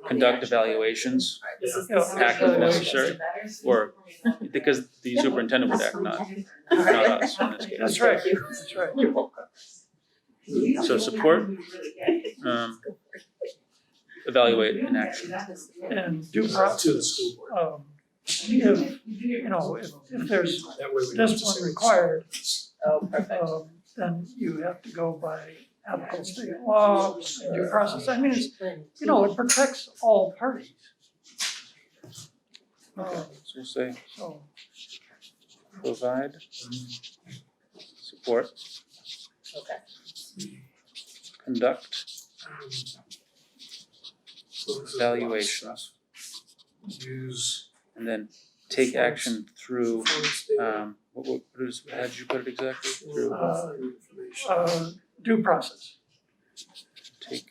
E: conduct evaluations, act if necessary, or because the superintendent would act, not us in this case.
F: That's right, that's right.
E: So support, evaluate and action.
F: And due
A: To the
F: process,
A: school board.
F: if, if there's
A: That way we don't have to
F: discipline
A: say.
F: required,
C: oh, perfect.
F: then you have to go by applicable state law, and due process. I mean, it's, it protects all parties.
E: So we'll say
F: So,
E: provide support,
C: Okay.
E: conduct
A: So this is
E: evaluations,
A: use.
E: and then take action through,
A: performance data,
E: how did you put it exactly? Through,
A: information.
F: due process.
E: take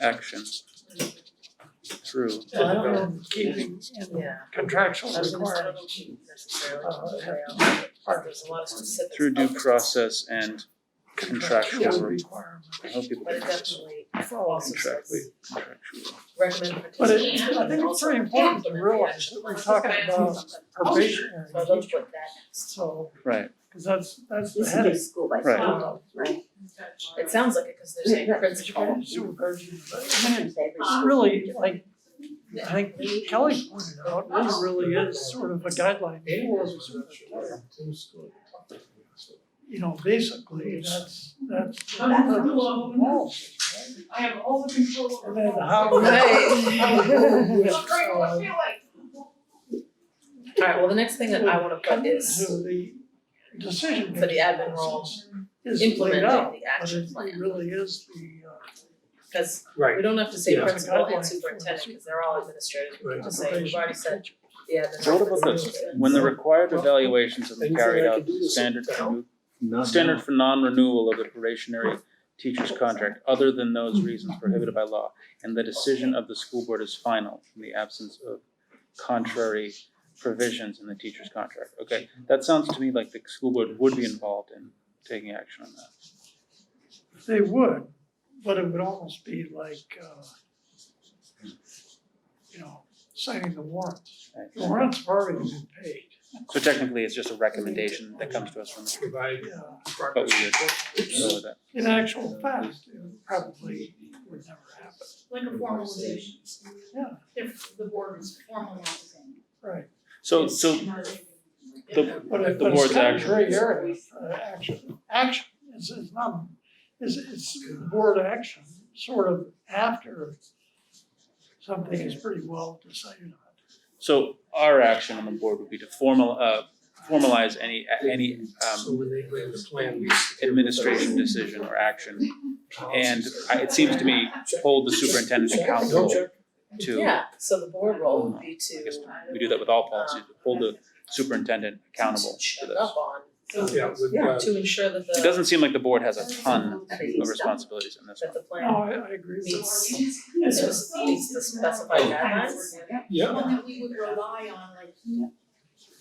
E: action through,
F: And I don't know, keeping in
C: Yeah.
F: contractual
C: I was gonna say, I don't
F: requirements.
C: necessarily, there's a lot of specifics.
E: through due process and contractual,
F: requirements.
E: I hope people
C: But
E: get
C: it
E: this.
C: definitely also says
E: Contractual.
C: recommend
F: But
C: participation.
F: I think it's very important to realize that we're talking about probationary
C: So I'd love to
F: teachers.
C: put that next.
F: So,
E: Right,
F: because that's the
I: This is
F: heading.
I: a school by
E: Right.
I: school, right?
C: It sounds like it, cause they're saying principal.
F: Supervision, but I mean,
I: Sometimes every
F: it's
I: school-
F: really, like, I think Kelly pointed out, this really is sort of a guideline for the superintendent. Basically, that's the policy, right?
J: I have all the control
F: And then how.
C: Alright, well, the next thing that I wanna put is
F: So the decision.
C: for the admin role,
F: is laid
C: implementing
F: out,
C: the
F: but
C: action
F: it
C: plan.
F: really is the,
C: Cause
A: Right.
C: we don't have to say
A: Yeah.
C: principal
F: Guideline
C: and
F: for
C: superintendent, cause they're all administrators, we can
A: Right.
C: just say, we've already said, the admin.
E: So what about this? When the required evaluations have been carried out, standard for non-renewal of the probationary teacher's contract, other than those reasons prohibited by law, and the decision of the school board is final in the absence of contrary provisions in the teacher's contract. Okay, that sounds to me like the school board would be involved in taking action on that.
F: they would, but it would almost be like, signing the warrants. The warrants have already been paid.
E: So technically, it's just a recommendation that comes to us from the school,
A: Provide
F: Yeah.
E: but we would go with that.
F: In actual fact, it probably would never happen.
H: Like a formalization.
F: Yeah.
H: If the board is formalizing.
F: Right.
E: So
F: But
E: the
F: it's
E: board's
F: kind of
E: action.
F: gray area, action is not, it's board action, sort of after something is pretty well decided on.
E: So our action on the board would be to formalize any
A: So when they bring the plan, we.
E: administration decision or action. And it seems to me, hold the superintendent accountable to,
C: Yeah, so the board role would be
E: I guess
C: to
E: we do that with all policies, hold the superintendent accountable to
C: check
E: this.
C: up on,
A: Yeah, with,
C: to ensure that
E: It
C: the,
E: doesn't seem like the board has a ton of responsibilities in this
C: that
E: one.
C: the plan
F: No, I agree with
C: meets,
F: that.
C: meets the specified guidelines.
A: yeah,
H: One that we would rely on, like,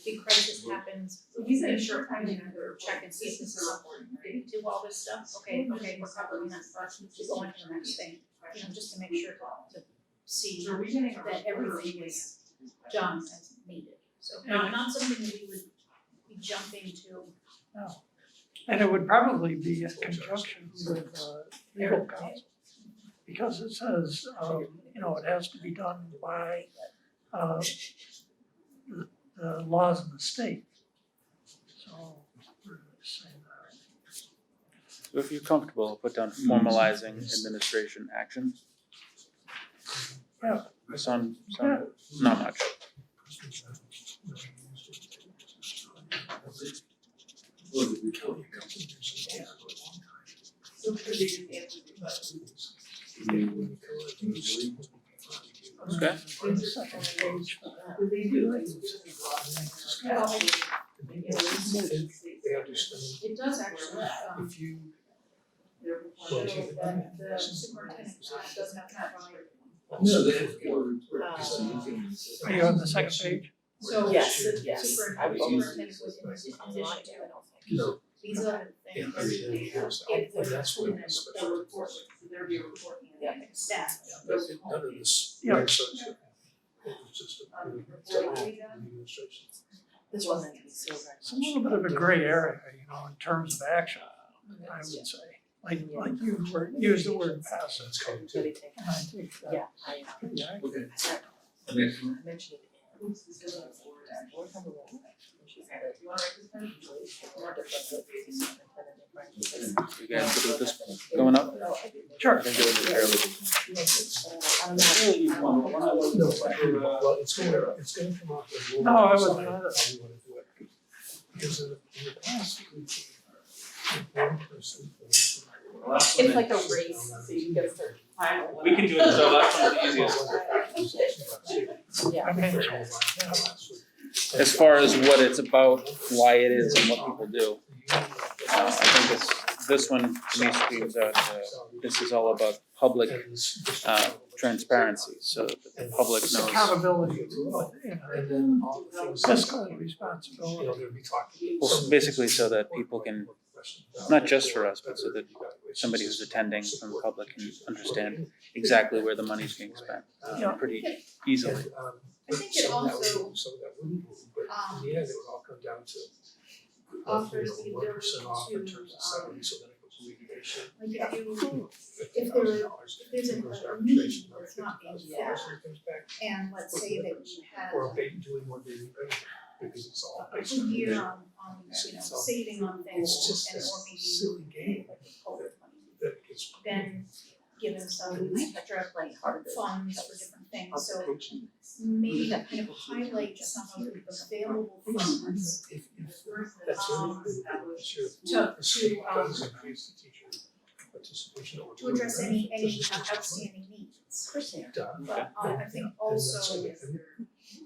H: big crisis happens, we make sure, I mean, or check and see if this is important, did we do all this stuff? Okay, we're probably not rushing to go on to the next thing, you know, just to make sure to see that everything is done as needed. So not something that we would be jumping to.
F: And it would probably be in conjunction with legal counsel. Because it says, it has to be done by the laws of the state. So we're saying that.
E: So if you're comfortable, put down formalizing administration action.
F: Yeah.
E: Sound not much. Okay.
F: On the second page.
A: they understand.
H: It does actually,
A: If you.
H: show that the superintendent does have that right.
G: No, they have to report.
F: Are you on the second page?
H: So
C: Yes,
H: the
C: yes.
H: superintendent was in this position to,
A: No.
H: these are the
A: Yeah,
H: things, if there's
A: that's what
H: and then
A: it's.
H: they'll report, so there'll be a report and staff.
A: None of this.
F: Yeah.
A: research, it was just a. administration.
C: This wasn't to be so right.
F: It's a little bit of a gray area, in terms of action, I would say. Like you used the word passive.
A: That's coming
C: Really
A: too.
C: take,
F: And I think that.
C: yeah, I
F: pretty accurate.
G: Okay. Next one.
C: mentioned it in board member role, and she said it. More difficult to see superintendent in front of this.
E: You guys good with this going up?
F: Sure.
E: I think it would be fairly.
A: Well, it's gonna come off as.
F: No, I wouldn't
A: How
F: either.
A: we wanna do it. Because in the past, one person.
J: It's like a race, so you get to time.
E: We can do it, so last one's the easiest.
C: Yeah.
F: Okay.
E: As far as what it's about, why it is, and what people do. I think this one to me screams out, this is all about public transparency, so that the public knows.
F: Accountability,
A: And then all the things.
F: fiscal responsibility.
A: They'll be talking.
E: Well, basically so that people can, not just for us, but so that somebody who's attending from the public can understand exactly where the money's being spent pretty easily.
H: I think it also,
A: Some of that wouldn't move, but in the end, it would all come down to.
H: offers the
A: 1% off in
H: ability
A: terms of
H: to,
A: salary, so then it goes to liquidation.
H: like if you,
A: $50,000
H: there's
A: goes to
H: a
A: arbitration,
H: need that's not being
A: $50,000
H: filled,
A: comes back.
H: and let's say that we had
A: Or doing one day benefit, because it's all
H: a
A: based
H: good
A: on.
H: year on, saving on things,
A: It's just
H: and
A: a
H: or maybe
A: silly game
H: COVID money,
A: that gets.
H: then given some extra
I: Play harder.
H: funds for different things, so maybe that kind of highlights some of the available funds
A: If that's the only thing that was your.
H: to,
A: The state does increase the teacher participation. or
H: to address any
A: doesn't it?
H: outstanding needs.
A: Done.
H: But I think
A: And
H: also,
A: that's what I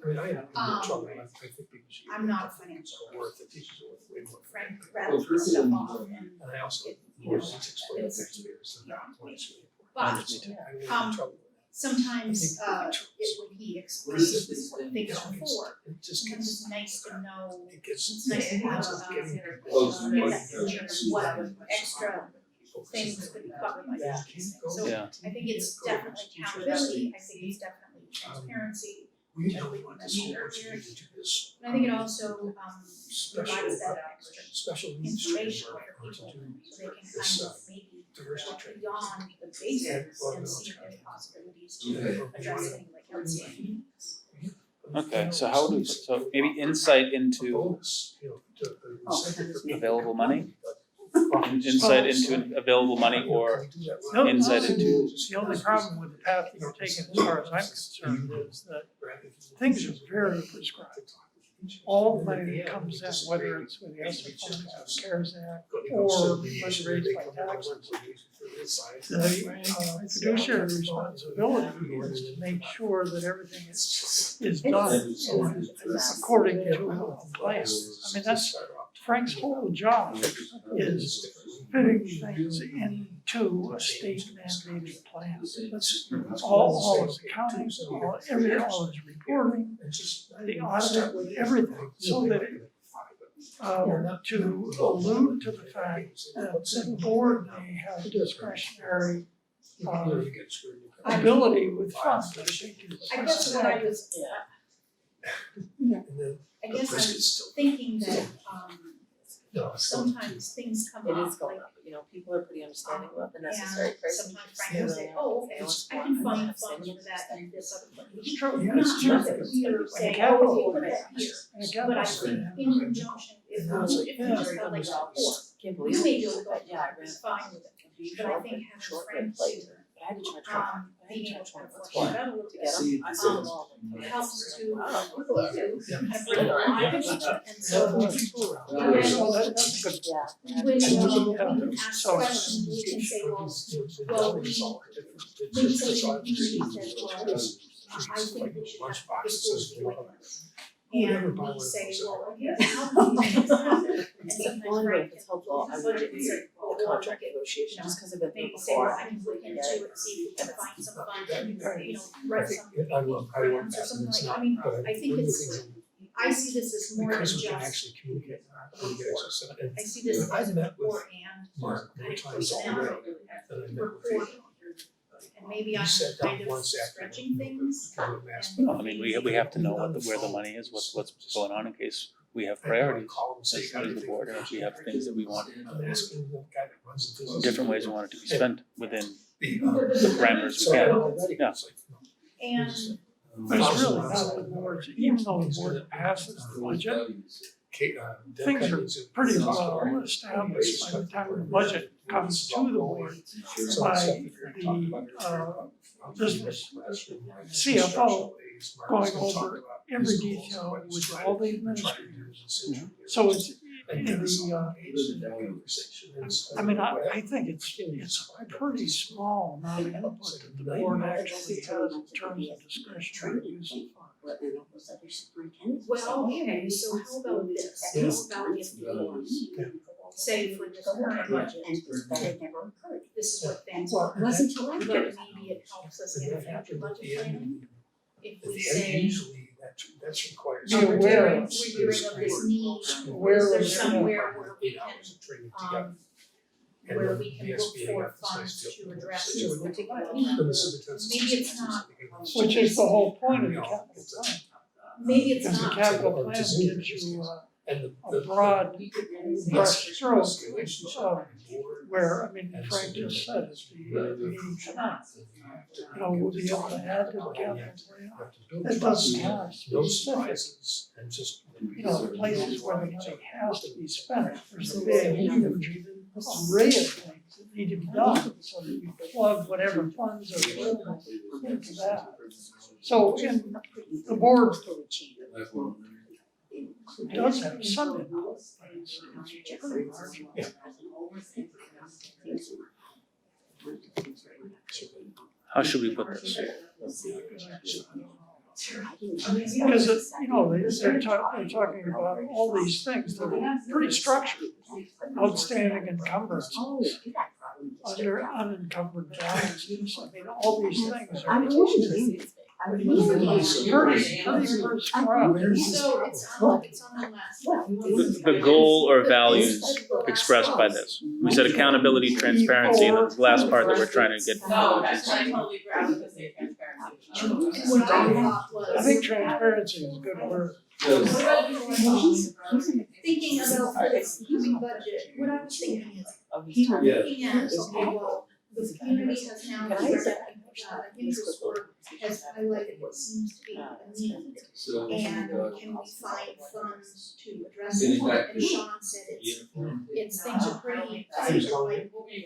A: mean, I have no trouble, I think because you.
H: I'm not a financial
A: Worth, the teachers are worth way more.
H: Frank rattles stuff off and
A: And I also,
H: you know,
A: it's explained
H: it's-
A: taxpayers and not when it's really important.
H: but
A: I have no trouble with
H: sometimes when he explains what things are for,
A: that. It just
H: sometimes
A: gets,
H: it's nice to know,
A: it gets.
H: it's nice to have
A: it's getting
H: get that picture of what extra things could be covered by
C: Yeah.
H: these things. So
E: Yeah.
H: I think it's definitely accountability, I think it's definitely transparency,
A: We don't want this whole opportunity to do this.
H: and I think it also
A: Special,
H: provides that extra
A: special needs
H: information
A: training
H: for
A: or to
H: people,
A: do
H: so they can
A: this,
H: kind of maybe
A: diversity
H: look
A: training.
H: beyond the basics and see if there's possibilities to address any like outstanding needs.
E: Okay, so how do, so maybe insight
A: A
E: into
A: bonus, to the incentive for people.
E: available money? insight into available money or
F: No,
E: insight into.
F: The only problem with the path that you're taking, as far as I'm concerned, is that things are very prescribed. All the money that comes in, whether it's with the ESSER funds, or CARES Act, or money raised by taxes, the fiduciary responsibility is to make sure that everything is done according to a plan. I mean, that's Frank's whole job is fitting things into a state mandated plan. That's all his accounting, all his reporting, the audit, everything, so that to allude to the fact that the board may have discretionary ability with funds, I think is.
H: I guess what I was, I guess I was thinking that, sometimes things come
C: It
H: up,
C: is going
H: like,
C: up, but people are pretty understanding about the necessary
H: and
C: price.
H: sometimes Frank will say, oh, okay, I can find funds for that in this other place.
F: It's true,
H: Not
F: it's true.
H: that we are saying,
F: capital
H: oh, you put that here,
F: And
H: but I think in conjunction, if we just felt like support,
C: Can't
H: you
C: believe
H: may
C: it.
H: be able to go,
C: Yeah, I read.
H: it's fine with it, but I think having
C: Short
H: friends
C: plate.
H: here,
C: But I had to charge
H: being able to kind of
C: That's
H: flesh
C: why.
H: it out a little
C: to
H: bit.
C: get them. I saw them all.
H: Helps to,
C: Wow.
H: kind of bring it alive, and so,
F: So that's a good.
C: Yeah.
H: when, we
F: Yeah.
H: can ask
F: So-
H: questions, we can say, well, maybe somebody in the community says, well, I think we should have this board doing this. And we say, well, here's how many things happen, and sometimes
C: Wonder
H: Frank
C: if
H: can
C: it's helpful, I
H: budget
C: would
H: and say, well,
C: the
H: we'll look
C: contract
H: at,
C: negotiation, just because I've been through
H: maybe
C: it
H: say, well,
C: before.
H: I can look into it, see if we can find some funds, and, write some grants or something like, I mean, I think it's, I see this as more than just
A: communicate.
H: I see this as a report and kind of personnel reporting. And maybe I'm kind of stretching things.
E: I mean, we have to know where the money is, what's going on in case we have priorities as the board, or if we have things that we want, different ways we want it to be spent within the parameters we can. Yeah.
H: And
F: But it's really not the board's, even though the board passes the budget, things are pretty well established by the time the budget comes to the board by the business CFO going over every detail with all the administrators. So it's in the, I mean, I think it's a pretty small amount of input that the board actually has in terms of discretionary use of funds.
H: well, okay, so how about this? How about if the board, say for this current budget, this is what things are.
I: Wasn't till
H: But
I: after.
H: maybe it helps us in future budget planning. If we say,
A: That's required.
F: Be aware
H: we're
F: of-
H: hearing of this need,
F: Aware
H: is there
F: of-
H: somewhere where we can, where we can look for funds to address this particular need? Maybe it's not,
F: Which is the whole point of the capital plan.
H: maybe it's
F: Because the
H: not,
F: capital plan gives you a broad brush stroke of where, I mean, Frank just said, it's the meeting tonight. You know, we'll be able to add to the capital plan. It doesn't have specific, places where the money has to be spent. There's a big, huge array of things that need to be done, so that you plug whatever funds are available into that. So in the board does have some input, but it's pretty marginal.
E: How should we put this?
F: Because they're talking about all these things that are pretty structured, outstanding encumbrances, under unencumbered balances, I mean, all these things are pretty prescribed.
H: so it's on the last one.
E: The goal or values expressed by this. We said accountability, transparency, and the last part that we're trying to get.
J: No, that's I totally agree, I was gonna say transparency.
H: And what I thought was.
F: I think transparency is a good word.
H: Thinking about this coming budget, what I was thinking is, looking at, okay, well, the community has now started interest group has highlighted what seems to be a need.
G: So.
H: And can we find funds to address it? And Sean said it's things are pretty, things are like woven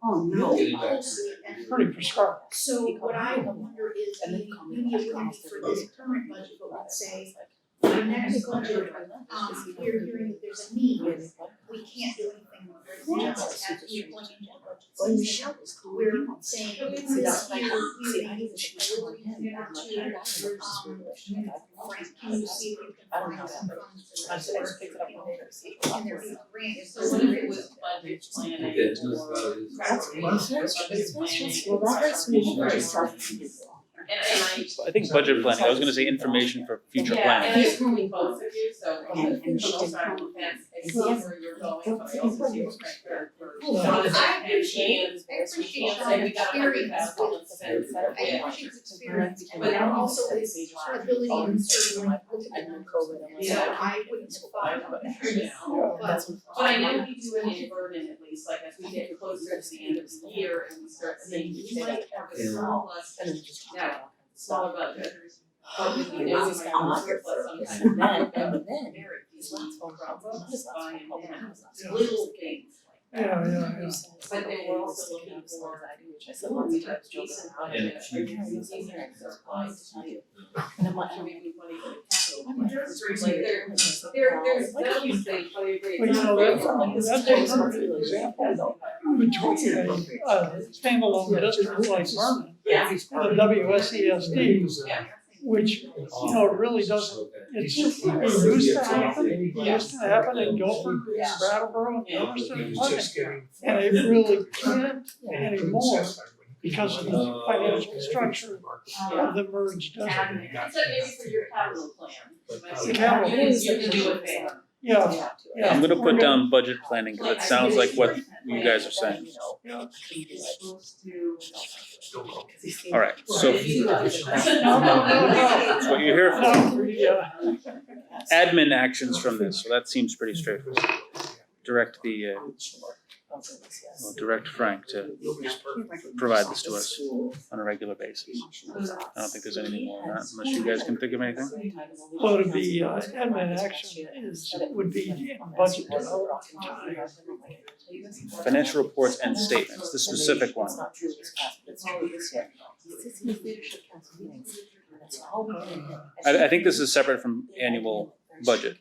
I: Oh, no.
H: closely and
F: Pretty prescribed.
H: so what I wonder is maybe it wouldn't be for this current budget, but let's say our next budget, we're hearing that there's a need, we can't do anything with it, just as we going into the budget season. We're saying this year, we may need to really more to, Frank, can you see if you can find some funds for this, or can there be a grant?
J: So what if it was budget planning
G: Okay, it's not
J: or
G: about it.
J: preparation for budget planning?
I: Well, that's very self-evident.
J: And
E: I think budget planning, I was gonna say information for future
J: Yeah,
E: planning.
J: and I agree with both of you, so
I: And
J: from
I: she
J: both
I: can
J: sides of
I: come.
J: the fence, I see where you're going, but I also see what's right there for.
H: Well,
J: Jonathan
H: I
J: and
H: appreciate-
J: Ian.
H: I appreciate
J: Say we got
H: Sean's
J: 100,000, let's spend
H: I
J: 7,000.
H: appreciate his experience,
J: But
H: and
J: then
H: also his ability to certainly look at the numbers. So I wouldn't have thought of that now, but
J: But I know we do an inverted at least, like as we get closer to the end of the year and we start seeing, we might have a surplus, now, smaller budget. But we know we might have a surplus sometime. Very easily from buying in little things like that.
F: Yeah.
J: But then we're also looking for decent budget, decent surplus. Should we move money to capital? Like there's those things, but I agree.
F: Well, you know, that's a perfect example between a standalone district like Vernon
J: Yeah.
F: and the WSESD,
J: Yeah.
F: which, you know, really doesn't, it used to happen, in Guilford, Brattleboro, and Williston, and Windham. And it really can't anymore because of the financial structure of the merged district.
J: So maybe for your capital plan.
F: The capital.
J: You can do it there.
F: Yeah,
E: I'm gonna put down budget planning, cause it sounds like what you guys are saying. Alright, so that's what you're here for.
F: no, yeah.
E: Admin actions from this, so that seems pretty straightforward. Direct direct Frank to provide this to us on a regular basis. I don't think there's anything more than that, unless you guys can think of anything.
F: Well, it'd be, admin action would be budget development time.
E: Financial reports and statements, the specific one. I think this is separate from annual budget.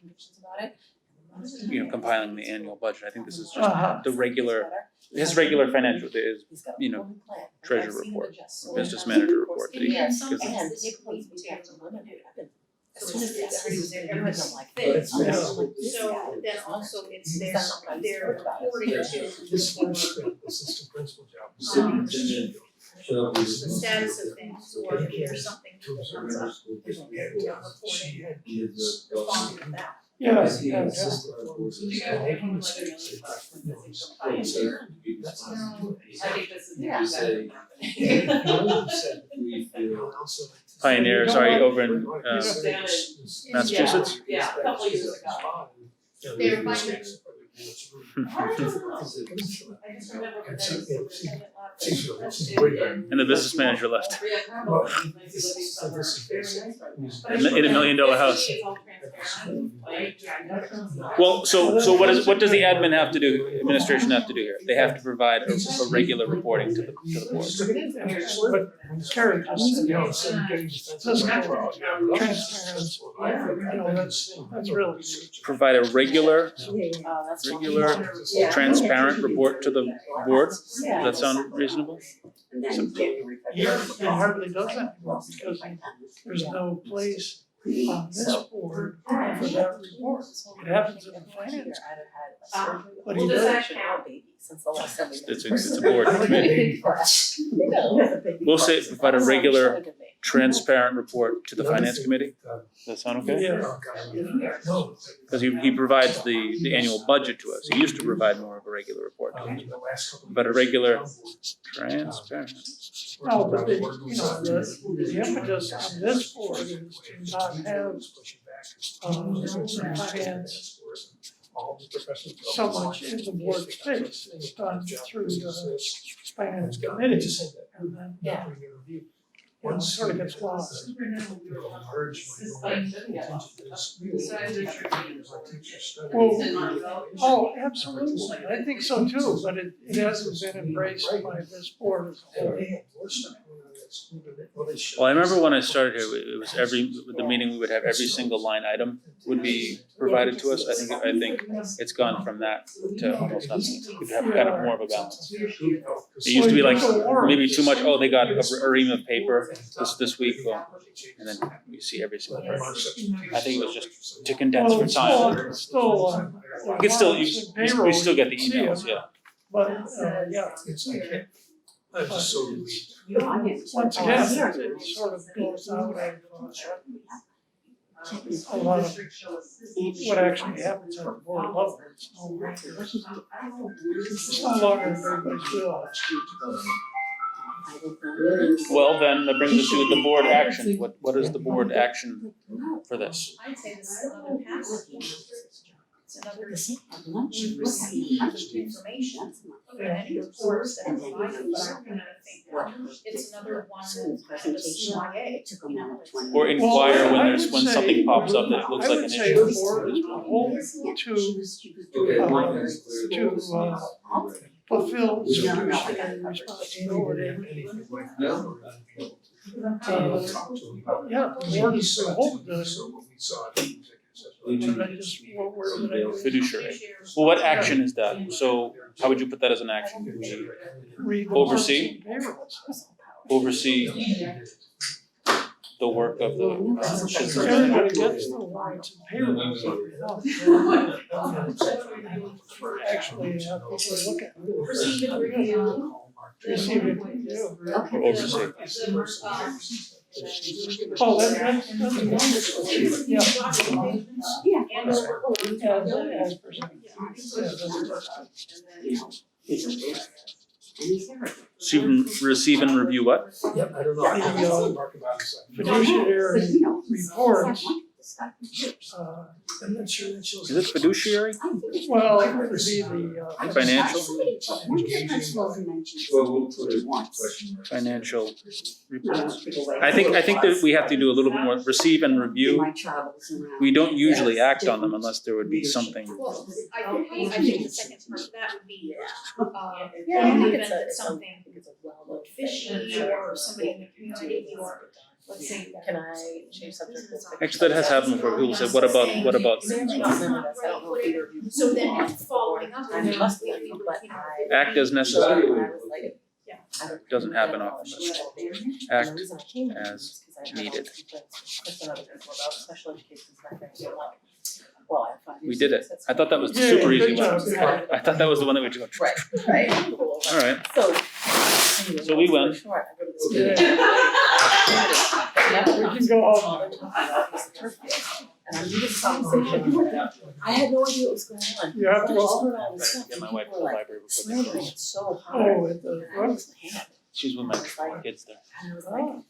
E: You know, compiling the annual budget, I think this is just the regular, his regular financial, his, you know, treasurer report, or business manager report that he
H: And
E: gives.
H: sometimes this equates to.
I: As soon as it's like
H: this.
F: Yeah.
H: So then also it's their reporting to
D: This is assistant principal job.
H: the status of things, or if there's something that comes up,
D: She had
G: Kids,
H: respond to that.
F: Yeah,
G: Is he
F: yeah,
G: an
F: yeah.
G: assistant
J: Do you guys want to let me know this pioneer? I think this is the
G: You say- We feel.
E: Pioneer, sorry, over in
J: Down in-
E: Massachusetts?
J: Yeah, a couple years ago.
H: They're finding.
J: I just remember when
D: And
J: they
D: she-
J: were
D: she's way back.
E: And the business manager left.
J: Yeah, probably. Maybe living somewhere very nice right now.
E: In a $1 million house.
J: It's all transparent, like, yeah.
E: Well, so what does the admin have to do, administration have to do here? They have to provide a regular reporting to the board.
F: But Terry just said,
D: You know, so you're getting
F: fiscal transparency, you know, that's really.
E: Provide a regular,
I: Yeah.
E: transparent report to the board? Does that sound reasonable?
I: And then
F: He hardly does that anymore because there's no place on this board for that report. It happens in the finance. But he
J: Well, does
F: does.
J: that count?
E: It's a board committee. We'll say provide a regular, transparent report to the finance committee. Does that sound okay?
F: Yeah.
D: No.
E: Because he provides the annual budget to us. He used to provide more of a regular report to us. But a regular, transparent.
F: No, but the, you know, the impetus on this board is to not have, finance so much in the board space. It's done through the finance committee, and then, sort of gets lost. Oh, absolutely, I think so too, but it hasn't been embraced by this board as a whole.
E: Well, I remember when I started here, it was the meeting, we would have every single line item would be provided to us. I think it's gone from that to almost nothing. We'd have kind of more of a balance. It used to be like maybe too much, oh, they got a ream of paper this week, well, and then you see every single person. I think it was just to condense for time.
F: It's still,
E: You can still, we still get the emails, yeah.
F: but, yeah.
A: I'm just so
F: Once again, it sort of goes out of a lot of what actually happens at the board level. It's no longer everybody's will.
E: Well, then that brings us to the board action. What is the board action for this?
B: I'd say this is another package. It's another receipt information, and any reports that are provided, but I'm gonna think it's another one that's kind of CIA, you know.
E: Or inquire when something pops up that looks like an
F: I would say
E: issue?
F: the board is beholden to fulfill its fiduciary responsibility. Yeah, the board is beholden to
E: Fiduciary. Well, what action is that? So how would you put that as an action? Oversee? Oversee the work of the
F: Everybody gets the warrants and payrolls every month. Actually, people look at it.
B: Receive and review.
F: Receive and review.
E: or oversee?
F: Oh, that's wonderful. Yeah.
B: And
F: As presented.
E: Receive and review what?
A: Yep, I don't know.
F: Fiduciary reports.
A: I'm not sure that
E: Is it fiduciary?
F: Well, it would be the
E: Financial?
I: Financial.
E: Financial reports. I think that we have to do a little bit more, receive and review. We don't usually act on them unless there would be something.
B: well, I think the second part of that would be,
C: Yeah, I
B: in the
C: think
B: event that something
C: it's a
B: looked fishy or somebody in the community or, let's say.
C: Can I change subject real quick?
E: Actually, that has happened before. People say, what about?
C: I don't remember this, I don't know if either of you.
B: So then following up
C: I
B: on that,
C: must
B: we
C: be,
B: would,
C: but
B: you know,
C: I.
E: Act as necessary.
C: I was like,
B: Yeah.
C: I don't-
E: Doesn't happen often, but act
C: And the reason I came here
E: as
C: was because I had all
E: needed.
C: these complaints, Chris and other people about special education back there, so like, well, I have 5 years.
E: We did it. I thought that was the
F: Yeah,
E: super
F: good
E: easy one.
F: job.
E: I thought that was the one that would go.
C: Right, right.
E: All right.
C: So. anyway,
E: So we
C: long
E: went.
C: story short, I go to this
F: Yeah.
C: meeting.
F: We can go home.
C: And I'm in this conversation, I had no idea what was going on.
F: You have to
C: But I just
F: go.
C: heard all this stuff,
E: Get
C: and
E: my
C: people
E: wife to the
C: were like
E: library before they
C: slandering
E: close.
C: it so hard.
F: Oh, at the
C: And I
F: front.
C: was like,
E: She's with my kids there.
C: and I was like, I'm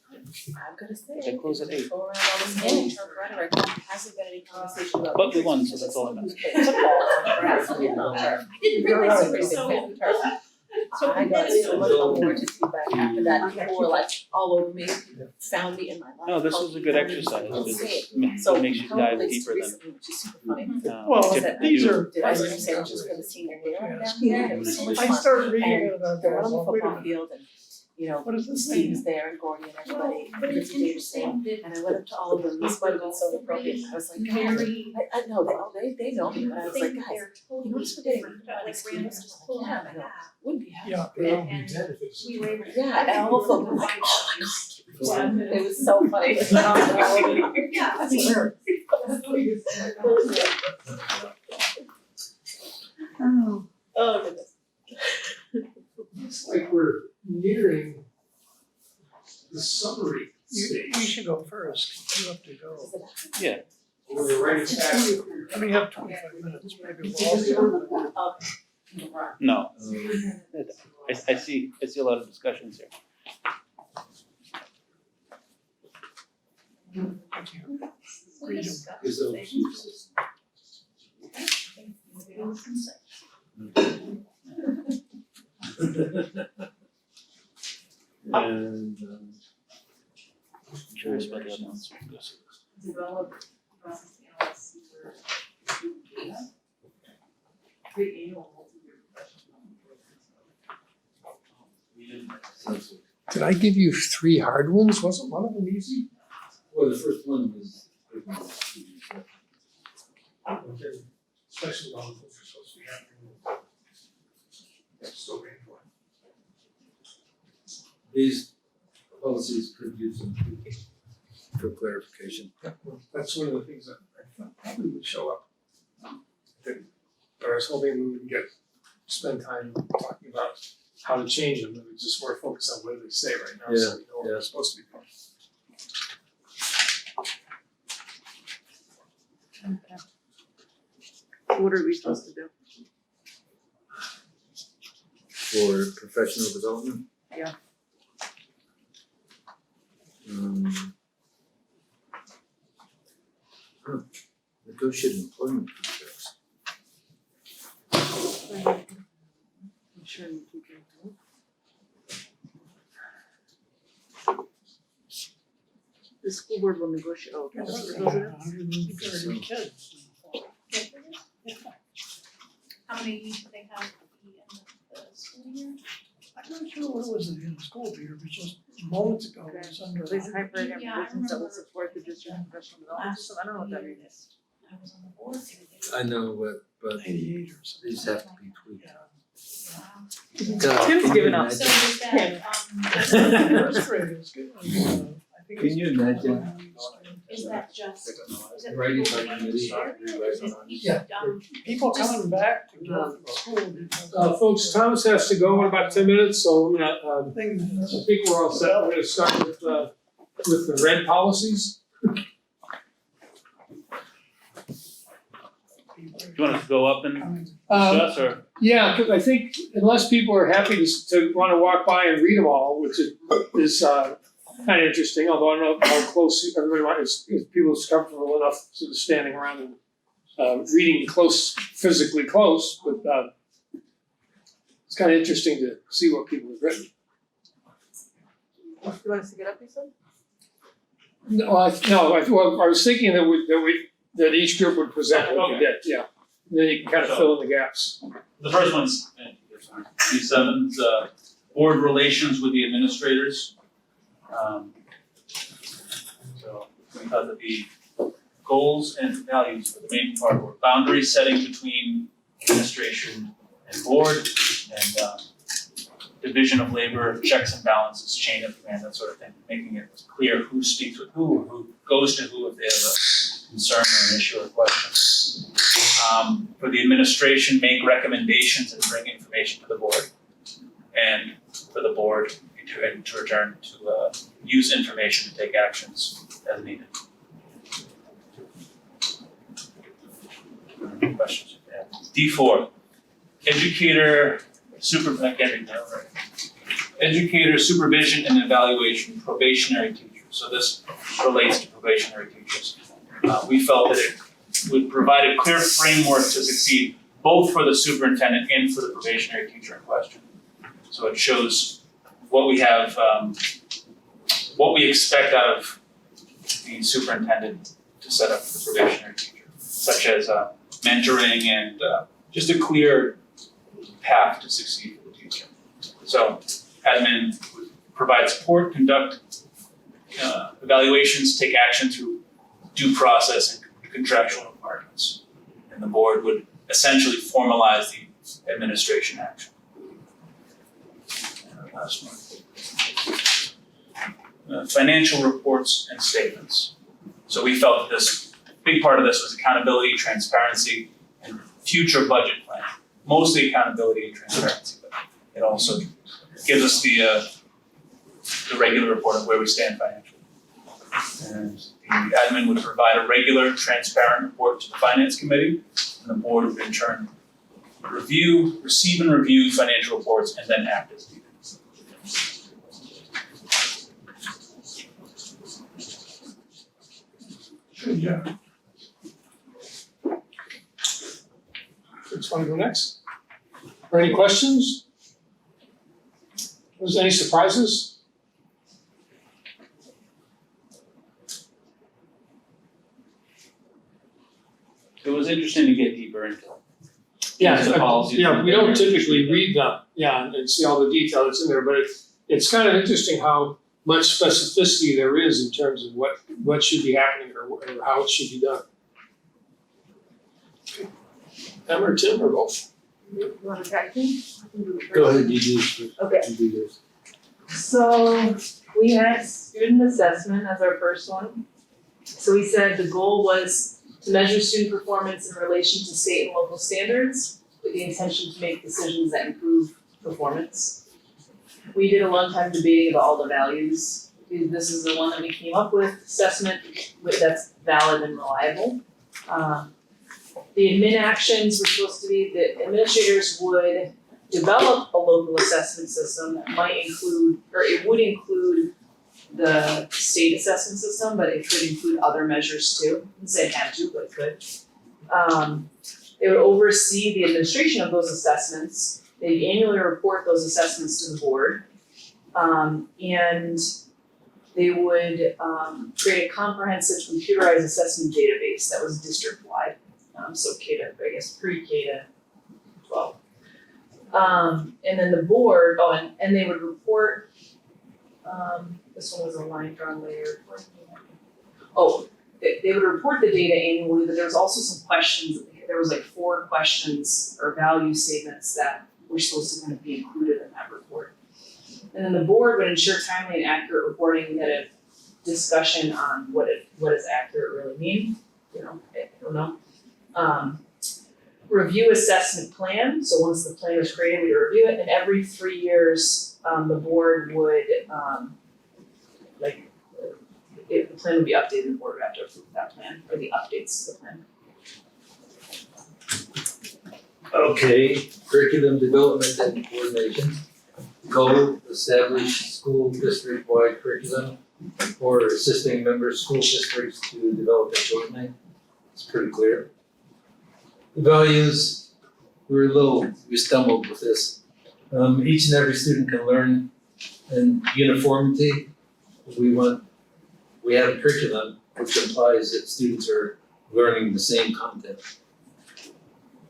C: gonna say.
E: They close at 8.
C: Go around all this anti-Trump rhetoric, hasn't been any conversation about.
E: But we won, so that's all that matters.
C: Football on grass, you know.
B: I didn't realize it was so.
C: I got so much unwarranted feedback after that, people were like all over me, found me in my life.
E: No, this is a good exercise.
C: So
E: It makes you dive deeper than.
C: which is super funny.
F: Well,
E: typically
F: these
E: do.
F: are.
C: Did I do sandwiches for the senior dinner down here? It was so much
F: I
C: fun.
F: started reading
C: And
F: it about
C: they're on the
F: wait a
C: football
F: minute,
C: field and, you know,
F: what is this
C: Steve's
F: thing?
C: there and Gordy and everybody, and it's interesting. And I went up to all of them, this might have been so inappropriate, I was like, guys, I know, they know me, but I was like, guys, you know, just forgetting, like, random stuff, yeah, I know, wouldn't be happy.
F: Yeah.
B: We were able to.
C: Yeah, and all of them were like, oh my God, it was so funny.
B: Yeah,
C: That's weird.
I: Oh.
C: Oh, goodness.
A: Looks like we're nearing the summary
F: You
A: stage.
F: should go first, you have to go.
E: Yeah.
A: We're right back.
F: We have 25 minutes, maybe we'll all go.
E: No. I see a lot of discussions here.
F: Thank you.
B: We discussed
A: Is those-
B: things.
G: And,
E: Curious about the other ones.
B: Develop process analysts who were create annual multi-year professional
G: sounds good.
A: Did I give you 3 hard ones? Wasn't one of them easy?
G: Well, the first one was.
A: Especially all the things are supposed to be happening. Still waiting for it.
G: These policies could use some tweaking for clarification.
A: That's one of the things that I thought probably would show up. But I was hoping we would spend time talking about how to change them, and we just more focus on what do they say right now, so we know what they're supposed to be doing.
D: What are we supposed to do?
G: For professional development?
D: Yeah.
G: Negotiate employment contracts.
D: I'm sure you keep it. The school board will negotiate, oh, okay, that's what it is.
F: 130 kids.
H: How many do they have at the end of the school year?
F: I'm not sure what it was at the end of school year, but just moments ago, it was under.
D: These hybrid
H: Yeah, I
D: applications that will
H: remember.
D: support the district professional development system, I don't know what that means.
H: I was on the board.
G: I know but
F: 98 or something.
G: these have to be tweaked.
F: Yeah.
D: Tim's given up.
H: So is that,
F: First grade is good. I think
G: Can you imagine?
H: is that just, is it
G: Writing
H: people
G: by
H: leaving
G: committee,
H: the year?
G: rewrite
H: Is it
G: on
H: each
A: Yeah.
F: people coming back to go to school because
A: Folks, Thomas has to go in about 10 minutes, so I'm gonna, I
F: things.
A: think we're all set. We're gonna start with the red policies.
E: Do you want to go up and discuss, or?
A: Yeah, because I think unless people are happy to want to walk by and read them all, which is kind of interesting, although I don't know how close everybody is, if people is comfortable enough sort of standing around and reading physically close, but it's kind of interesting to see what people have written.
D: You want us to get up, you said?
A: No, I was thinking that each group would present what they did, yeah. And then you can kind of fill in the gaps.
E: The first one's, C7's, board relations with the administrators. So we thought that the goals and values for the main part were boundary setting between administration and board, and division of labor, checks and balances, chain of command, that sort of thing, making it clear who speaks with who goes to who if they have a concern or an issue or question. For the administration, make recommendations and bring information to the board. And for the board, in return, to use information to take actions as needed. Questions? Yeah. D4, educator supervision and evaluation, probationary teachers. So this relates to probationary teachers. We felt that it would provide a clear framework to succeed both for the superintendent and for the probationary teacher in question. So it shows what we have, what we expect out of the superintendent to set up the probationary teacher, such as mentoring and just a clear path to succeed for the teacher. So admin would provide support, conduct evaluations, take action through due process and contractual requirements. And the board would essentially formalize the administration action. Last one. Financial reports and statements. So we felt that this big part of this was accountability, transparency, and future budget planning. Mostly accountability and transparency, but it also gives us the regular report of where we stand financially. And the admin would provide a regular, transparent report to the finance committee, and the board would in turn receive and review financial reports and then act as needed.
A: Good job. Good else wanna go next? Or any questions? Was there any surprises?
E: It was interesting to get deeper into
A: Yeah,
E: the policies.
A: yeah, we don't typically read them, and see all the detail that's in there, but it's kind of interesting how much specificity there is in terms of what should be happening or how it should be done. Em or Tim or both?
C: You wanna tag team?
G: Go ahead, you do this first.
C: Okay.
G: You do this.
C: So we had student assessment as our first one. So we said the goal was to measure student performance in relation to state and local standards with the intention to make decisions that improve performance. We did a long time debating about all the values. This is the one that we came up with, assessment that's valid and reliable. The admin actions were supposed to be that administrators would develop a local assessment system that might include, or it would include the state assessment system, but it could include other measures too. I didn't say it had to, but it could. They would oversee the administration of those assessments. They'd annually report those assessments to the board. And they would create a comprehensive computerized assessment database that was district-wide. So K to, I guess, pre-K to 12. And then the board, and they would report, this one was a line drawn later. They would report the data annually, but there was also some questions. There was like 4 questions or value statements that were supposed to kind of be included in that report. And then the board would ensure timely and accurate reporting. We had a discussion on what does accurate really mean. I don't know. Review assessment plan. So once the plan was created, we review it, and every 3 years, the board would the plan would be updated, the board would have to approve that plan or the updates to the plan.
G: Okay, curriculum development and coordination. Goal, establish school district-wide curriculum for assisting member school districts to develop and coordinate. It's pretty clear. The values, we stumbled with this. Each and every student can learn in uniformity. We have a curriculum which implies that students are learning the same content.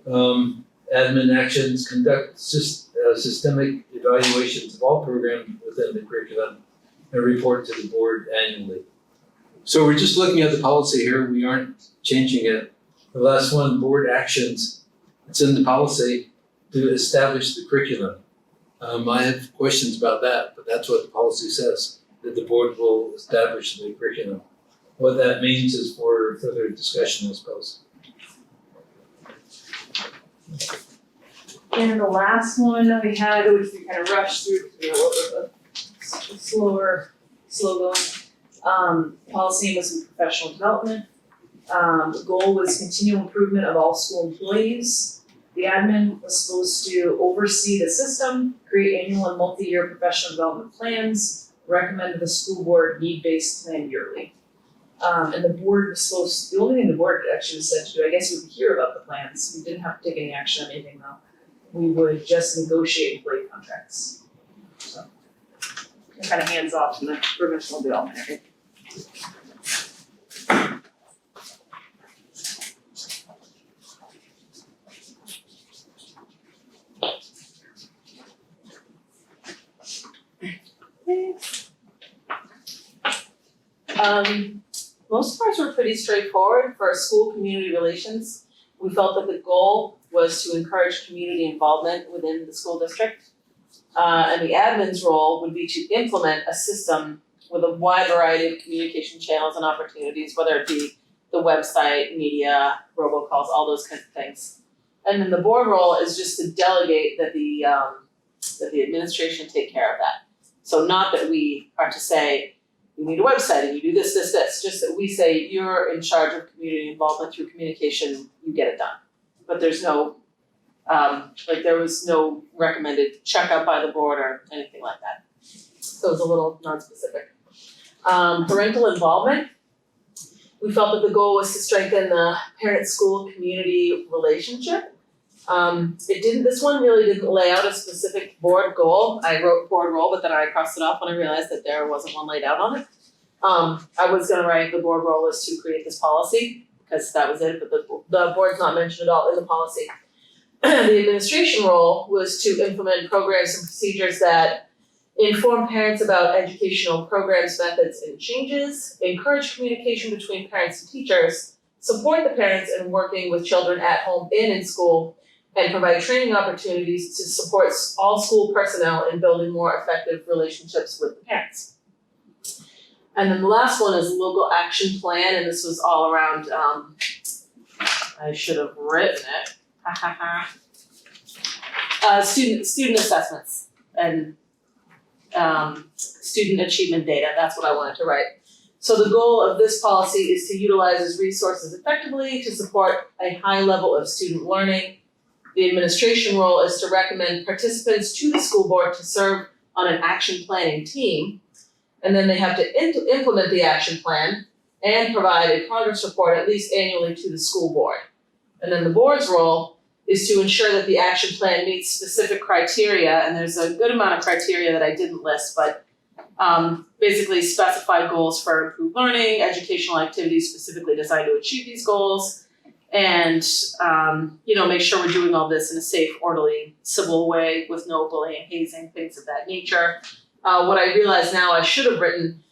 G: Admin actions, conduct systemic evaluations of all programs within the curriculum and report to the board annually. So we're just looking at the policy here, we aren't changing it. The last one, board actions, it's in the policy to establish the curriculum. I have questions about that, but that's what the policy says, that the board will establish the curriculum. What that means is for further discussion, I suppose.
C: And the last one that we had, which we kind of rushed through because we were a little bit of a slow going. Policy was in professional development. The goal was continual improvement of all school employees. The admin was supposed to oversee the system, create annual and multi-year professional development plans, recommend to the school board need-based plan yearly. And the board was the only thing the board actually was said to do, I guess we would hear about the plans. We didn't have to take any action on anything though. We would just negotiate employee contracts. So, kind of hands off from the professional development area. Most parts were pretty straightforward. For our school community relations, we felt that the goal was to encourage community involvement within the school district. And the admin's role would be to implement a system with a wide variety of communication channels and opportunities, whether it be the website, media, robocalls, all those kinds of things. And then the board role is just to delegate that the administration take care of that. So not that we are to say, you need a website and you do this, just that we say you're in charge of community involvement through communication, you get it done. But there's no, there was no recommended checkup by the board or anything like that. So it was a little non-specific. Parental involvement, we felt that the goal was to strengthen the parent-school community relationship This one really didn't lay out a specific board goal. I wrote board role, but then I crossed it off when I realized that there wasn't one laid out on it. I was gonna write the board role is to create this policy, because that was it, but the board's not mentioned at all in the policy. The administration role was to implement programs and procedures that inform parents about educational programs, methods, and changes, encourage communication between parents and teachers, support the parents in working with children at home and in school, and provide training opportunities to support all school personnel in building more effective relationships with the parents. And then the last one is local action plan, and this was all around, I should have written it, student assessments and student achievement data, that's what I wanted to write. So the goal of this policy is to utilize its resources effectively to support a high level of student learning. The administration role is to recommend participants to the school board to serve on an action planning team. And then they have to implement the action plan and provide a progress report at least annually to the school board. And then the board's role is to ensure that the action plan meets specific criteria, and there's a good amount of criteria that I didn't list, but basically specified goals for improved learning, educational activities specifically designed to achieve these goals, and make sure we're doing all this in a safe, orderly, civil way with no bullying, hazing, things of that nature. What I realize now I should have written,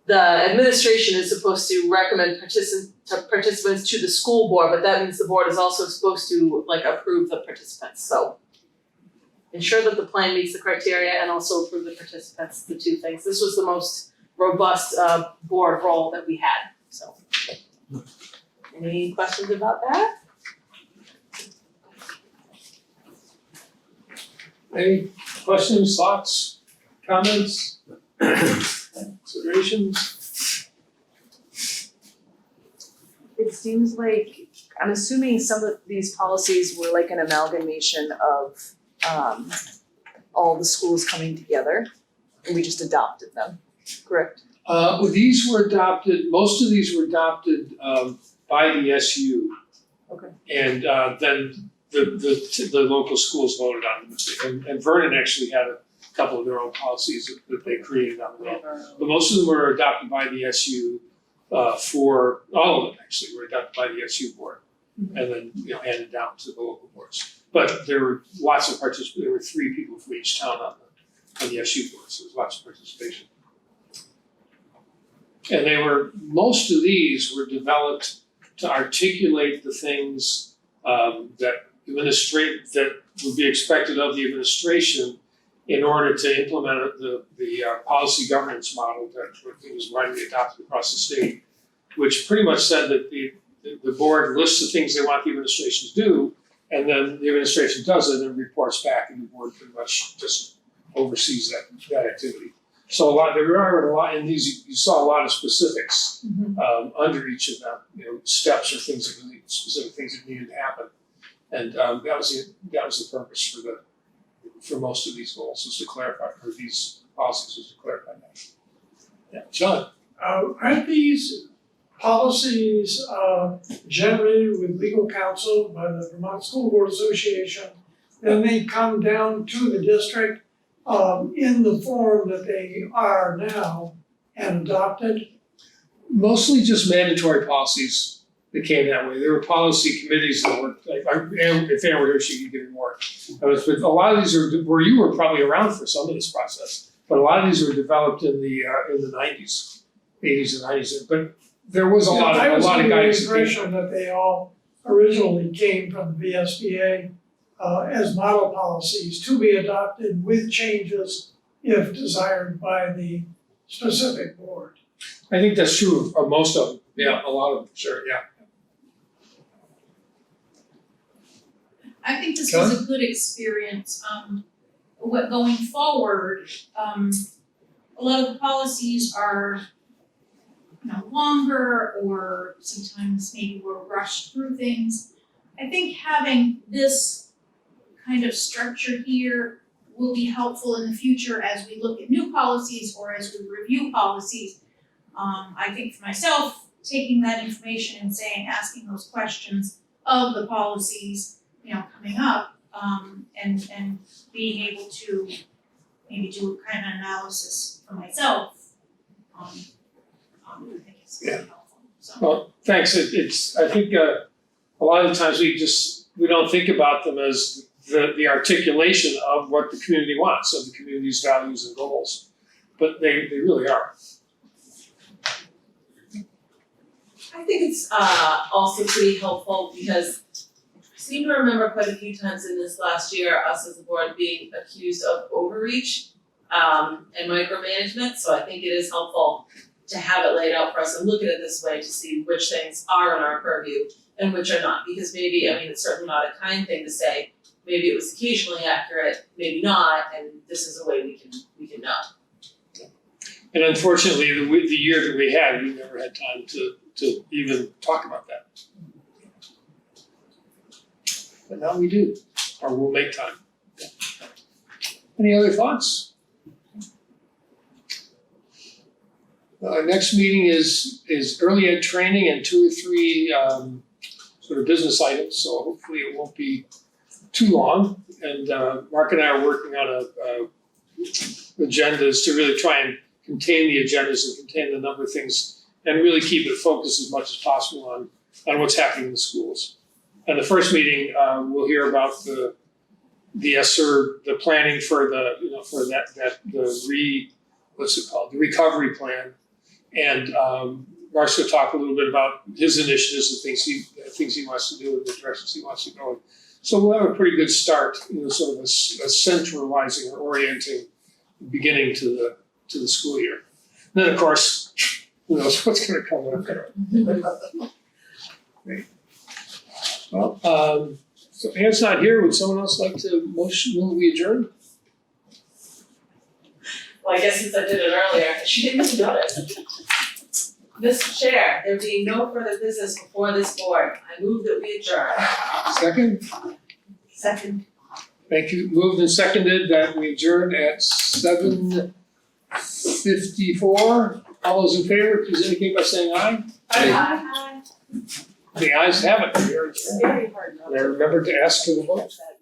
C: the administration is supposed to recommend participants to the school board, but that means the board is also supposed to approve the participants, so. Ensure that the plan meets the criteria and also approve the participants, the two things. This was the most robust board role that we had, so. Any questions about that?
A: Any questions, thoughts, comments, considerations?
B: It seems like, I'm assuming some of these policies were like an amalgamation of all the schools coming together, and we just adopted them, correct?
A: These were adopted, most of these were adopted by the SU.
B: Okay.
A: And then the local schools voted on them. And Vernon actually had a couple of their own policies that they created on their own. But most of them were adopted by the SU for, all of them actually were adopted by the SU board. And then, handed down to the local boards. But there were lots of participation, there were 3 people from each town on the SU board, so there was lots of participation. And most of these were developed to articulate the things that would be expected of the administration in order to implement the policy governance model that was widely adopted across the state, which pretty much said that the board lists the things they want the administration to do, and then the administration does it and reports back, and the board pretty much just oversees that activity. So there are a lot in these. You saw a lot of specifics under each of them. Steps or specific things that needed to happen, and that was the purpose for most of these goals, was to clarify, or these policies was to clarify that. Yeah, John.
F: Aren't these policies generated with legal counsel by the Vermont School Board Association? Then they come down to the district in the form that they are now and adopted?
A: Mostly just mandatory policies that came that way. There were policy committees that were, if Anne were here, she could give me more. But a lot of these are where you were probably around for some of this process, but a lot of these were developed in the 90s, 80s and 90s. But there was a lot of guidance.
F: I was under the impression that they all originally came from the VSBA as model policies to be adopted with changes if desired by the specific board.
A: I think that's true of most of them. Yeah, a lot of them, sure, yeah.
K: I think this was a good experience. Going forward, a lot of the policies are longer, or sometimes maybe we're rushed through things. I think having this kind of structure here will be helpful in the future as we look at new policies or as we review policies. I think for myself, taking that information and asking those questions of the policies coming up, and being able to maybe do a kind of analysis for myself, I think it's really helpful, so.
A: Well, thanks, it's, I think, a lot of the times we don't think about them as the articulation of what the community wants, of the community's values and goals, but they really are.
J: I think it's also pretty helpful because I seem to remember quite a few times in this last year, us as a board being accused of overreach and micromanagement, so I think it is helpful to have it laid out for us and look at it this way to see which things are in our purview and which are not, because maybe, I mean, it's certainly not a kind thing to say, maybe it was occasionally accurate, maybe not, and this is a way we can know.
A: And unfortunately, the year that we had, we never had time to even talk about that. But now we do, or we'll make time. Any other thoughts? Our next meeting is early ed training and 2 or 3 sort of business items, so hopefully it won't be too long. And Mark and I are working on agendas to really try and contain the agendas and contain the number of things and really keep it focused as much as possible on what's happening in the schools. And the first meeting, we'll hear about the ESSER, the planning for the, for the recovery plan. And Mark's gonna talk a little bit about his initiatives and things he wants to do and the directions he wants to go in. So we'll have a pretty good start, sort of a centralizing or orienting beginning to the school year. Then, of course, who knows what's gonna come after. Great. Well, so Anne's not here, would someone else like to move we adjourn?
J: Well, I guess since I did it earlier, she didn't even notice. Mr. Chair, there being no further business before this board, I move that we adjourn.
A: Second?
B: Second.
A: Thank you. Moved and seconded that we adjourn at 7:54. All those in favor, please indicate by saying aye.
J: Aye.
A: The ayes have it. We are adjourned.
C: Very hard not
A: And I remember to ask for the vote.
C: that